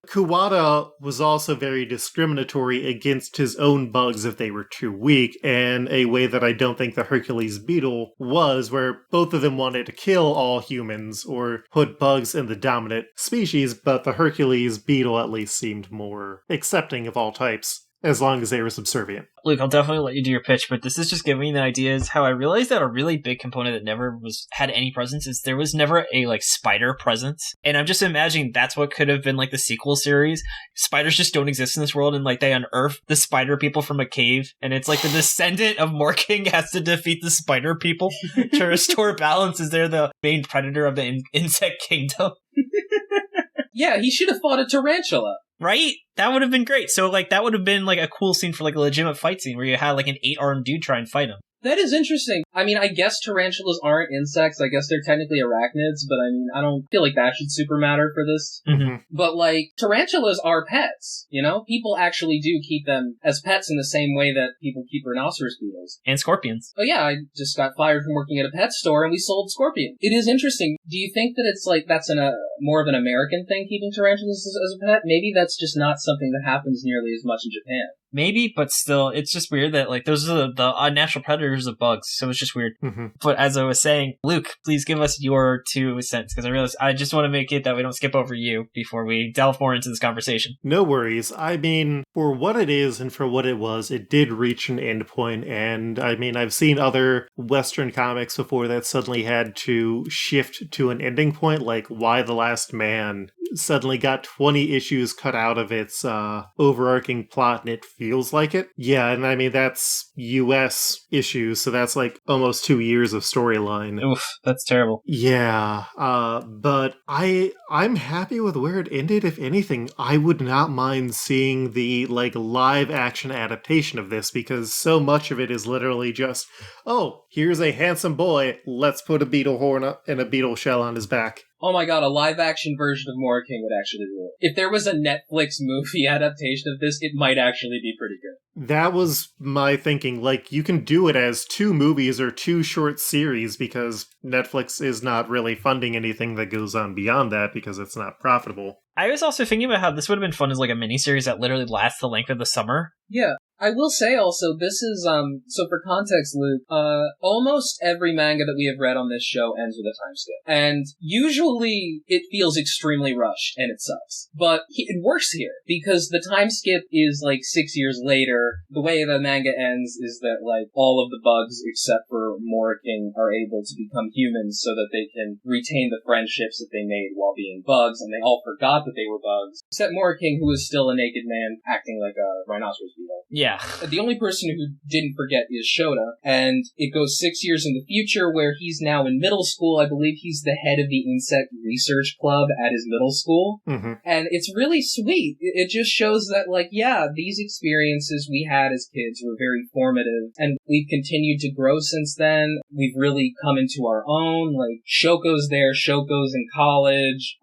Kuwata was also very discriminatory against his own bugs if they were too weak, and a way that I don't think the Hercules beetle was, where both of them wanted to kill all humans or put bugs in the dominant species, but the Hercules beetle at least seemed more accepting of all types, as long as they were subservient. Luke, I'll definitely let you do your pitch, but this is just giving me the ideas how I realized that a really big component that never had any presence is there was never a spider presence. And I'm just imagining that's what could have been the sequel series. Spiders just don't exist in this world, and they unearth the spider people from a cave, and it's the descendant of Moriking has to defeat the spider people to restore balance as they're the main predator of the insect kingdom. Yeah, he should have fought a tarantula. Right? That would have been great. So, that would have been, a cool scene for, a legitimate fight scene where you had, an 8-armed dude try and fight him. That is interesting. I mean, I guess tarantulas aren't insects. I guess they're technically arachnids, but I mean, I don't feel like that should super matter for this. Mm-hmm. But, tarantulas are pets, you know? People actually do keep them as pets in the same way that people keep rhinoceros beetles. And scorpions. Oh yeah, I just got fired from working at a pet store and we sold scorpion. It is interesting. Do you think that it's that's more of an American thing, keeping tarantulas as a pet? Maybe that's just not something that happens nearly as much in Japan. Maybe, but still, it's just weird that, those are the unnatural predators of bugs, so it's just weird. Mm-hmm. But as I was saying, Luke, please give us your 2 cents, because I realize I just want to make it that we don't skip over you before we delve more into this conversation. No worries. I mean, for what it is and for what it was, it did reach an end point, and I mean, I've seen other Western comics before that suddenly had to shift to an ending point, like Why the Last Man suddenly got 20 issues cut out of its overarching plot, and it feels like it. Yeah, and I mean, that's US issues, so that's almost 2 years of storyline. Oof, that's terrible. Yeah, but I'm happy with where it ended. If anything, I would not mind seeing the live action adaptation of this, because so much of it is literally just, oh, here's a handsome boy, let's put a beetle horn and a beetle shell on his back. Oh my god, a live-action version of Moriking would actually rule. If there was a Netflix movie adaptation of this, it might actually be pretty good. That was my thinking. You can do it as 2 movies or 2 short series, because Netflix is not really funding anything that goes on beyond that because it's not profitable. I was also thinking about how this would have been fun as a miniseries that literally lasts the length of the summer. Yeah. I will say also, this is, so for context, Luke, almost every manga that we have read on this show ends with a time skip. And usually it feels extremely rushed, and it sucks. But it works here, because the time skip is 6 years later. The way the manga ends is that, all of the bugs except for Moriking are able to become humans so that they can retain the friendships that they made while being bugs, and they all forgot that they were bugs. Except Moriking, who is still a naked man acting like a rhinoceros beetle. Yeah. The only person who didn't forget is Shota, and it goes 6 years in the future where he's now in middle school. I believe he's the head of the insect research club at his middle school. Mm-hmm. And it's really sweet. It just shows that, these experiences we had as kids were very formative, and we've continued to grow since then. We've really come into our own. Shoko's there, Shoko's in college.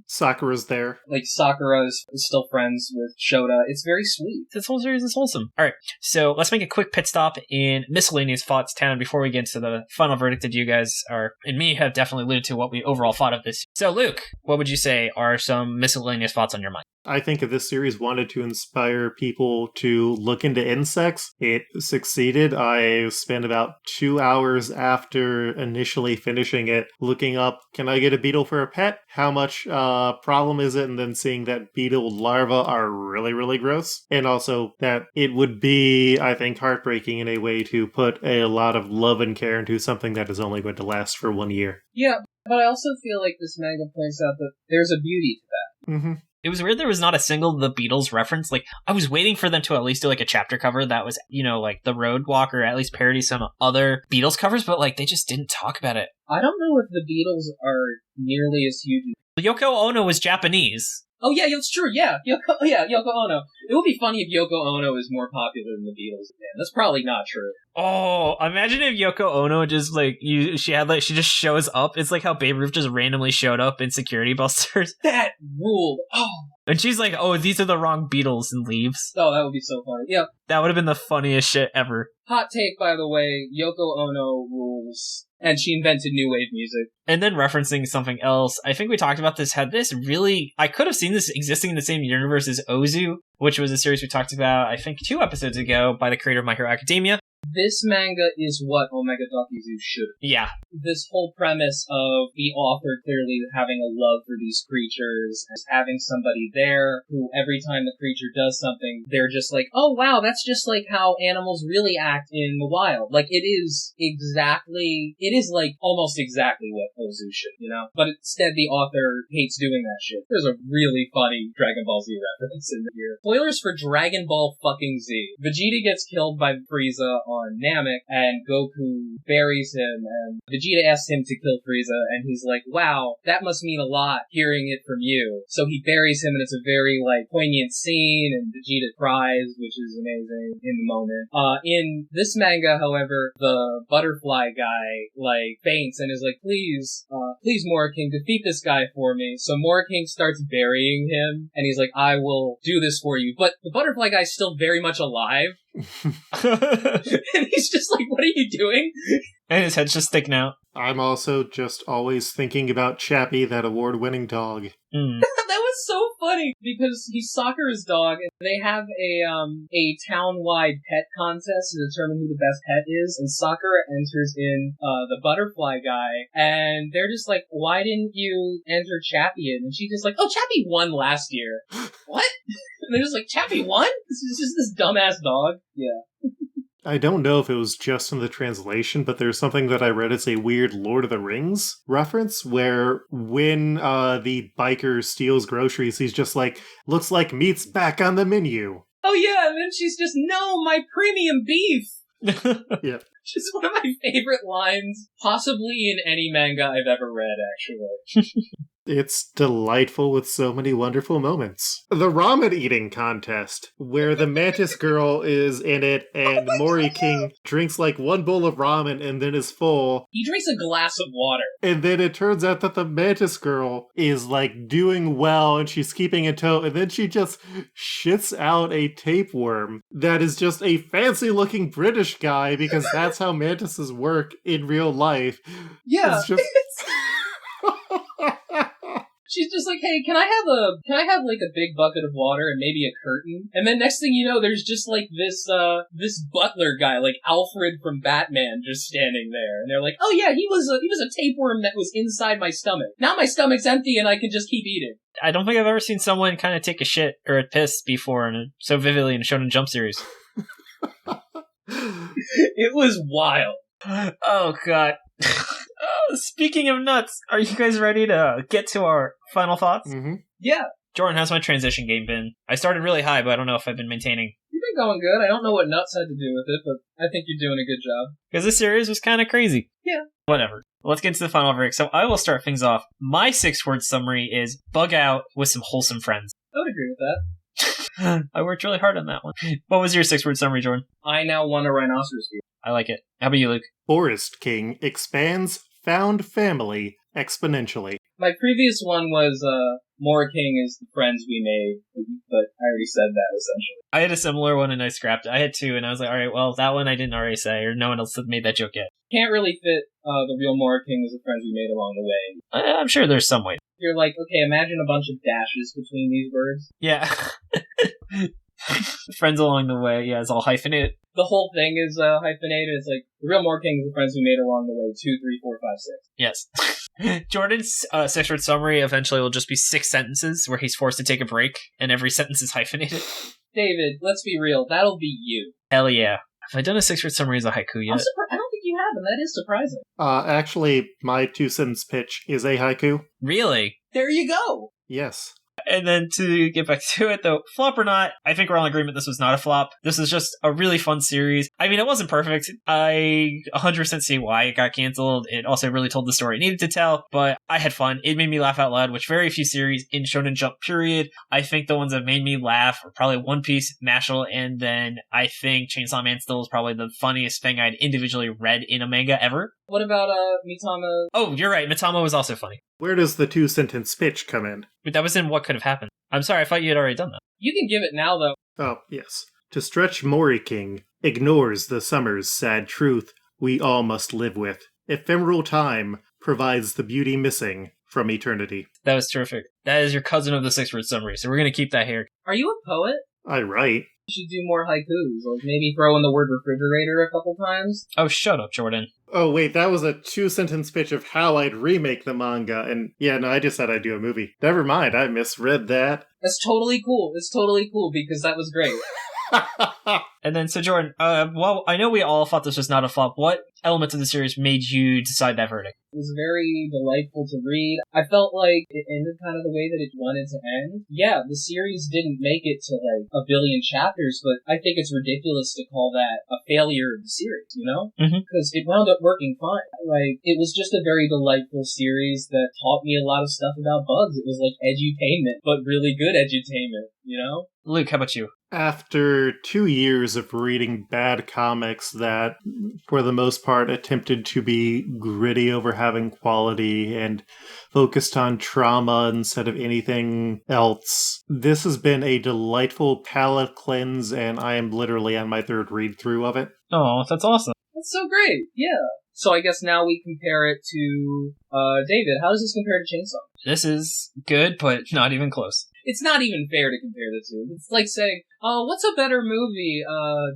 Sakura's there. Sakura is still friends with Shota. It's very sweet. This whole series is wholesome. All right, so let's make a quick pit stop in miscellaneous thoughts town before we get into the final verdict that you guys and me have definitely alluded to what we overall thought of this. So, Luke, what would you say are some miscellaneous thoughts on your mind? I think if this series wanted to inspire people to look into insects, it succeeded. I spent about 2 hours after initially finishing it looking up, can I get a beetle for a pet? How much problem is it? And then seeing that beetle larvae are really, really gross. And also that it would be, I think, heartbreaking in a way to put a lot of love and care into something that is only going to last for 1 year. Yeah, but I also feel like this manga points out that there's a beauty to that. Mm-hmm. It was weird there was not a single The Beatles reference. I was waiting for them to at least do a chapter cover that was, The Road Walk, or at least parody some other Beatles covers, but they just didn't talk about it. I don't know if the Beatles are nearly as huge. Yoko Ono was Japanese. Oh yeah, it's true. Yeah, Yoko Ono. It would be funny if Yoko Ono is more popular than the Beatles. Man, that's probably not true. Oh, imagine if Yoko Ono just she just shows up. It's like how Babe Ruth just randomly showed up in Security Busters. That ruled. Oh, And she's like, oh, these are the wrong Beatles, and leaves. Oh, that would be so funny. Yeah. That would have been the funniest shit ever. Hot take, by the way, Yoko Ono rules. And she invented new wave music. And then referencing something else, I think we talked about this, had this really... I could have seen this existing in the same universe as Ozu, which was a series we talked about, I think, 2 episodes ago by the creator of My Hero Academia. This manga is what Omega Dakizu should have. Yeah. This whole premise of the author clearly having a love for these creatures, and having somebody there who every time the creature does something, they're just like, oh wow, that's just like how animals really act in the wild. Like, it is like almost exactly what Ozu should, you know? But instead the author hates doing that shit. There's a really funny Dragon Ball Z reference in here. Spoilers for Dragon Ball fucking Z. Vegeta gets killed by Frieza on Namek, and Goku buries him, and Vegeta asks him to kill Frieza, and he's like, wow, that must mean a lot hearing it from you. So he buries him, and it's a very, like, poignant scene, and Vegeta cries, which is amazing in the moment. In this manga, however, the butterfly guy, like, faints and is like, please, Moriking, defeat this guy for me. So Moriking starts burying him, and he's like, I will do this for you. But the butterfly guy's still very much alive. And he's just like, what are you doing? And his head's just sticking out. I'm also just always thinking about Chappie, that award-winning dog. That was so funny, because he's Sakura's dog, and they have a town-wide pet contest to determine who the best pet is, and Sakura enters in the butterfly guy, and they're just like, why didn't you enter Chappie in? And she's just like, oh, Chappie won last year. What? And they're just like, Chappie won? This is just this dumbass dog? Yeah. I don't know if it was just in the translation, but there's something that I read as a weird Lord of the Rings reference, where when the biker steals groceries, he's just like, looks like meat's back on the menu. Oh yeah, and then she's just, no, my premium beef! Yeah. Which is one of my favorite lines, possibly in any manga I've ever read, actually. It's delightful with so many wonderful moments. The ramen eating contest, where the mantis girl is in it, and Mori King drinks like one bowl of ramen and then is full. He drinks a glass of water. And then it turns out that the mantis girl is like doing well and she's keeping in tow, and then she just shits out a tapeworm that is just a fancy looking British guy, because that's how mantises work in real life. Yeah. It's just... She's just like, hey, can I have like a big bucket of water and maybe a curtain? And then next thing you know, there's just like this butler guy, like Alfred from Batman, just standing there. And they're like, oh yeah, he was a tapeworm that was inside my stomach. Now my stomach's empty and I can just keep eating. I don't think I've ever seen someone kind of take a shit or a piss before so vividly in a Shonen Jump series. It was wild. Oh god. Speaking of nuts, are you guys ready to get to our final thoughts? Mm-hmm. Yeah. Jordan, how's my transition game been? I started really high, but I don't know if I've been maintaining. You've been going good. I don't know what nuts had to do with it, but I think you're doing a good job. Because this series was kind of crazy. Yeah. Whatever. Let's get into the final break. So I will start things off. My 6-word summary is bug out with some wholesome friends. I would agree with that. I worked really hard on that one. What was your 6-word summary, Jordan? I now want a rhinoceros beef. I like it. How about you, Luke? Forest King expands found family exponentially. My previous one was Moriking is the friends we made, but I already said that, essentially. I had a similar one and I scrapped it. I had 2 and I was like, alright, well, that one I didn't already say, or no one else had made that joke yet. Can't really fit the real Moriking was the friends we made along the way. I'm sure there's some way. You're like, okay, imagine a bunch of dashes between these words. Yeah. Friends along the way, yeah, it's all hyphenated. The whole thing is hyphenated. It's like, the real Moriking is the friends we made along the way, 2, 3, 4, 5, 6. Yes. Jordan's 6-word summary eventually will just be 6 sentences where he's forced to take a break, and every sentence is hyphenated. David, let's be real, that'll be you. Hell yeah. Have I done a 6-word summary as a haiku yet? I don't think you have, and that is surprising. Actually, my 2-sentence pitch is a haiku. Really? There you go! Yes. And then to get back to it, though, flop or not, I think we're all in agreement this was not a flop. This is just a really fun series. I mean, it wasn't perfect. I 100% see why it got canceled. It also really told the story it needed to tell, but I had fun. It made me laugh out loud, which very few series in Shonen Jump, period. I think the ones that made me laugh were probably One Piece, Mashal, and then I think Chainsaw Man still is probably the funniest thing I'd individually read in a manga ever. What about Mitama? Oh, you're right. Mitama was also funny. Where does the 2-sentence pitch come in? But that was in What Could Have Happened. I'm sorry, I thought you had already done that. You can give it now, though. Oh, yes. To stretch Mori King ignores the summer's sad truth we all must live with. Ephemeral time provides the beauty missing from eternity. That was terrific. That is your cousin of the 6-word summary, so we're going to keep that here. Are you a poet? I write. You should do more haikus. Like, maybe throw in the word refrigerator a couple times. Oh, shut up, Jordan. Oh, wait, that was a 2-sentence pitch of how I'd remake the manga, and yeah, no, I just said I'd do a movie. Never mind, I misread that. That's totally cool. It's totally cool, because that was great. And then, so Jordan, well, I know we all thought this was not a flop. What elements of the series made you decide that verdict? It was very delightful to read. I felt like it ended kind of the way that it wanted to end. Yeah, the series didn't make it to like a billion chapters, but I think it's ridiculous to call that a failure of the series, you know? Because it wound up working fine. Like, it was just a very delightful series that taught me a lot of stuff about bugs. It was like edutainment, but really good edutainment, you know? Luke, how about you? After 2 years of reading bad comics that, for the most part, attempted to be gritty over having quality and focused on trauma instead of anything else, this has been a delightful palate cleanse, and I am literally on my 3rd read-through of it. Oh, that's awesome. That's so great, yeah. So I guess now we compare it to, David, how does this compare to Chainsaw? This is good, but not even close. It's not even fair to compare the two. It's like saying, what's a better movie,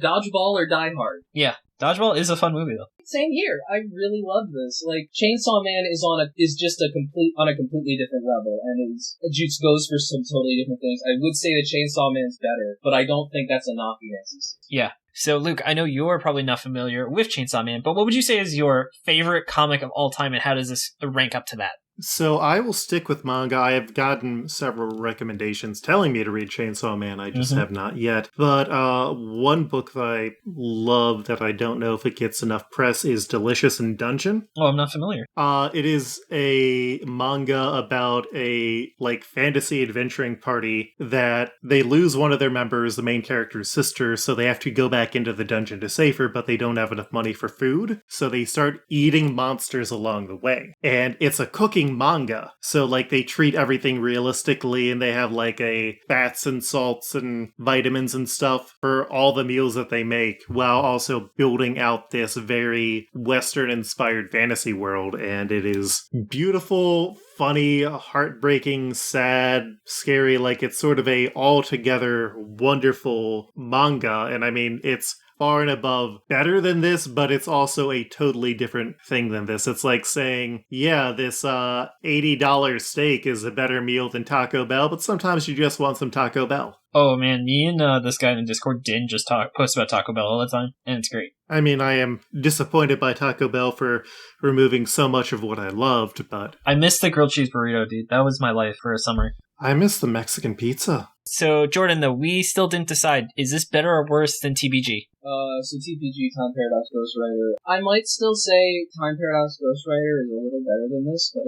Dodgeball or Die Hard? Yeah, Dodgeball is a fun movie, though. Same here. I really love this. Like, Chainsaw Man is just on a completely different level, and Jutsu goes for some totally different things. I would say that Chainsaw Man's better, but I don't think that's a knock against this. Yeah. So, Luke, I know you're probably not familiar with Chainsaw Man, but what would you say is your favorite comic of all time, and how does this rank up to that? So I will stick with manga. I have gotten several recommendations telling me to read Chainsaw Man. I just have not yet. But one book that I love that I don't know if it gets enough press is Delicious in Dungeon. Oh, I'm not familiar. It is a manga about a fantasy adventuring party that they lose one of their members, the main character's sister, so they have to go back into the dungeon to save her, but they don't have enough money for food. So they start eating monsters along the way. And it's a cooking manga, so they treat everything realistically, and they have a fats and salts and vitamins and stuff for all the meals that they make, while also building out this very Western inspired fantasy world. And it is beautiful, funny, heartbreaking, sad, scary. It's sort of a altogether wonderful manga, and I mean, it's far and above better than this, but it's also a totally different thing than this. It's like saying, yeah, this $80 steak is a better meal than Taco Bell, but sometimes you just want some Taco Bell. Oh man, me and this guy in Discord, Din, just post about Taco Bell all the time, and it's great. I mean, I am disappointed by Taco Bell for removing so much of what I loved, but I missed the grilled cheese burrito, dude. That was my life for a summer. I miss the Mexican pizza. So, Jordan, though, we still didn't decide. Is this better or worse than TBG? So TPG, Time Paradox Ghostwriter. I might still say Time Paradox Ghostwriter is a little better than this, but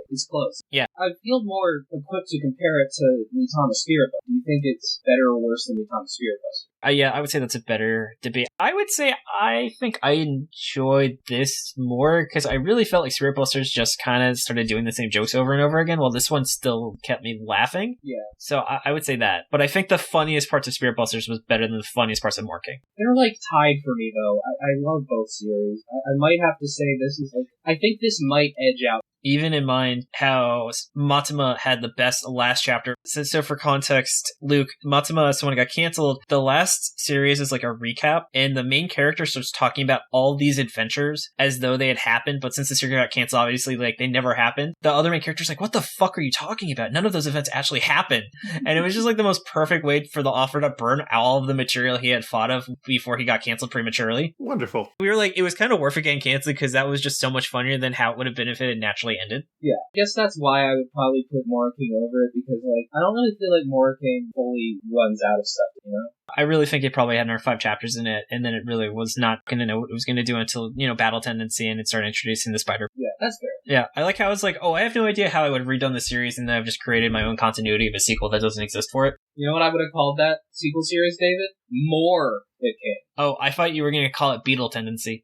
it's close. Yeah. I feel more equipped to compare it to Mitama Spirit Buster. Do you think it's better or worse than Mitama Spirit Buster? Yeah, I would say that's a better debate. I would say I think I enjoyed this more because I really felt like Spirit Busters just kind of started doing the same jokes over and over again, while this one still kept me laughing. Yeah. So I would say that. But I think the funniest parts of Spirit Busters was better than the funniest parts of Moriking. They're tied for me, though. I love both series. I might have to say this is I think this might edge out. Even in mind how Matama had the best last chapter. So for context, Luke, Matama, so when it got canceled, the last series is a recap, and the main character starts talking about all these adventures as though they had happened, but since the series got canceled, obviously, they never happened. The other main character's what the fuck are you talking about? None of those events actually happened. And it was just the most perfect way for the author to burn all of the material he had thought of before he got canceled prematurely. Wonderful. We were it was kind of worth it getting canceled because that was just so much funnier than how it would have been if it had naturally ended. Yeah, I guess that's why I would probably put Moriking over it, because I don't really feel like Moriking fully runs out of stuff, you know? I really think it probably had another 5 chapters in it, and then it really was not going to know what it was going to do until, Battle Tendency, and it started introducing the spider. Yeah, that's fair. Yeah, I like how it's I have no idea how I would have redone the series, and then I've just created my own continuity of a sequel that doesn't exist for it. You know what I would have called that sequel series, David? Moriking. Oh, I thought you were going to call it Beetle Tendency.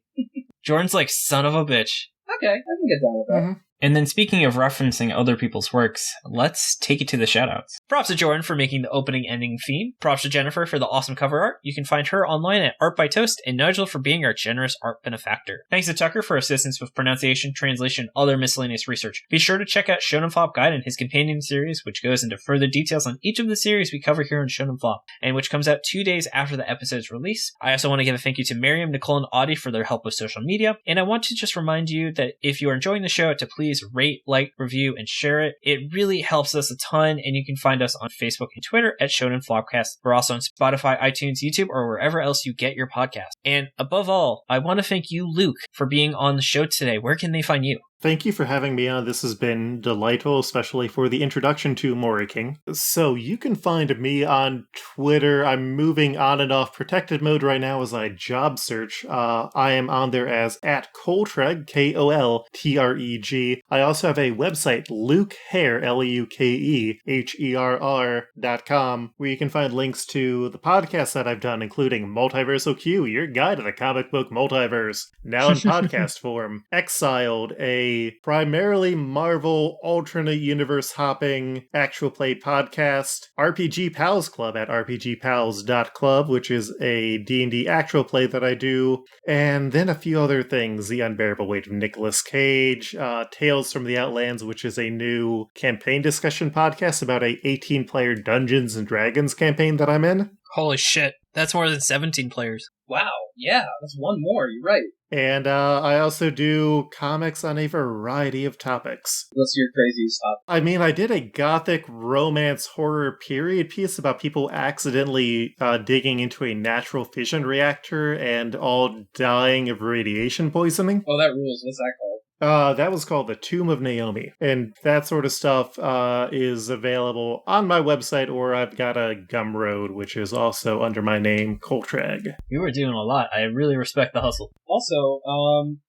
Jordan's son of a bitch. Okay, I can get down with that. Mm-hmm. And then speaking of referencing other people's works, let's take it to the shoutouts. Props to Jordan for making the opening ending theme. Props to Jennifer for the awesome cover art. You can find her online at Art by Toast, and Nigel for being our generous art benefactor. Thanks to Tucker for assistance with pronunciation, translation, other miscellaneous research. Be sure to check out Shonen Flop Guide and his companion series, which goes into further details on each of the series we cover here on Shonen Flop, and which comes out 2 days after the episode's release. I also want to give a thank you to Miriam, Nicole, and Audie for their help with social media, and I want to just remind you that if you are enjoying the show, to please rate, like, review, and share it. It really helps us a ton, and you can find us on Facebook and Twitter at Shonen Flopcast. We're also on Spotify, iTunes, YouTube, or wherever else you get your podcast. And above all, I want to thank you, Luke, for being on the show today. Where can they find you? Thank you for having me on. This has been delightful, especially for the introduction to Mori King. So you can find me on Twitter. I'm moving on and off protected mode right now as I job search. I am on there as @Koltreg, Koltreg. I also have a website, Luke Herr, LukeHerr.com, where you can find links to the podcasts that I've done, including Multiversal Q, your guide to the comic book multiverse, now in podcast form. Exiled, a primarily Marvel alternate universe hopping actual play podcast. RPG Pals Club at rpgpals.club, which is a D&D actual play that I do. And then a few other things. The Unbearable Weight of Nicolas Cage, Tales from the Outlands, which is a new campaign discussion podcast about a 18-player Dungeons & Dragons campaign that I'm in. Holy shit, that's more than 17 players. Wow, yeah, that's one more, you're right. And I also do comics on a variety of topics. What's your craziest topic? I mean, I did a gothic romance horror period piece about people accidentally digging into a natural fission reactor and all dying of radiation poisoning. Oh, that rules. What's that called? That was called The Tomb of Naomi. And that sort of stuff is available on my website, or I've got a Gumroad, which is also under my name, Koltreg. You were doing a lot. I really respect the hustle. Also,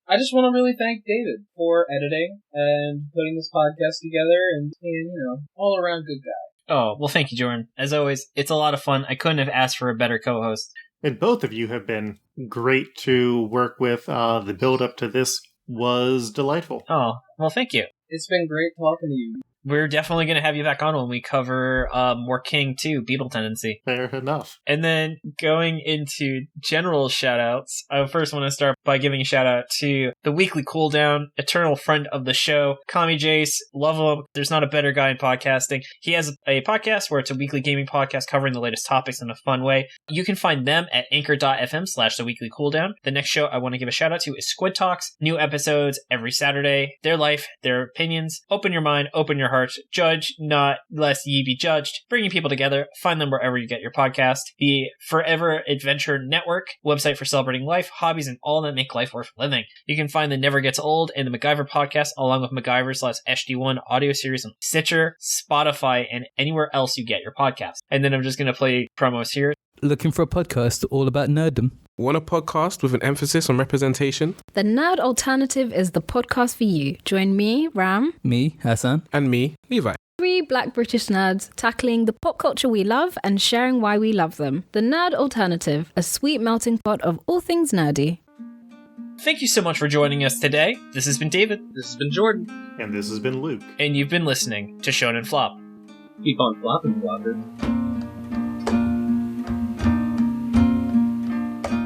I just want to really thank David for editing and putting this podcast together and being, all around good guy. Oh, well, thank you, Jordan. As always, it's a lot of fun. I couldn't have asked for a better co-host. And both of you have been great to work with. The build-up to this was delightful. Oh, well, thank you. It's been great talking to you. We're definitely going to have you back on when we cover Mori King 2, Beetle Tendency. Fair enough. And then going into general shoutouts, I first want to start by giving a shout out to the weekly Cooldown, eternal friend of the show, Kami Jace. Love him. There's not a better guy in podcasting. He has a podcast where it's a weekly gaming podcast covering the latest topics in a fun way. You can find them at anchor.fm/theweeklycooldown. The next show I want to give a shout out to is Squidtalks. New episodes every Saturday. Their life, their opinions. Open your mind, open your heart. Judge not lest ye be judged. Bringing people together. Find them wherever you get your podcast. The Forever Adventure Network, website for celebrating life, hobbies, and all that make life worth living. You can find the Never Gets Old and the MacGyver podcast, along with MacGyver/HD1 audio series on Stitcher, Spotify, and anywhere else you get your podcast. And then I'm just going to play promos here. Looking for a podcast all about nerddom? Want a podcast with an emphasis on representation? The Nerd Alternative is the podcast for you. Join me, Ram. Me, Hassan. And me, Levi. 3 Black British nerds tackling the pop culture we love and sharing why we love them. The Nerd Alternative, a sweet melting pot of all things nerdy. Thank you so much for joining us today. This has been David. This has been Jordan. And this has been Luke. And you've been listening to Shonen Flop. Keep on flopping, floppers.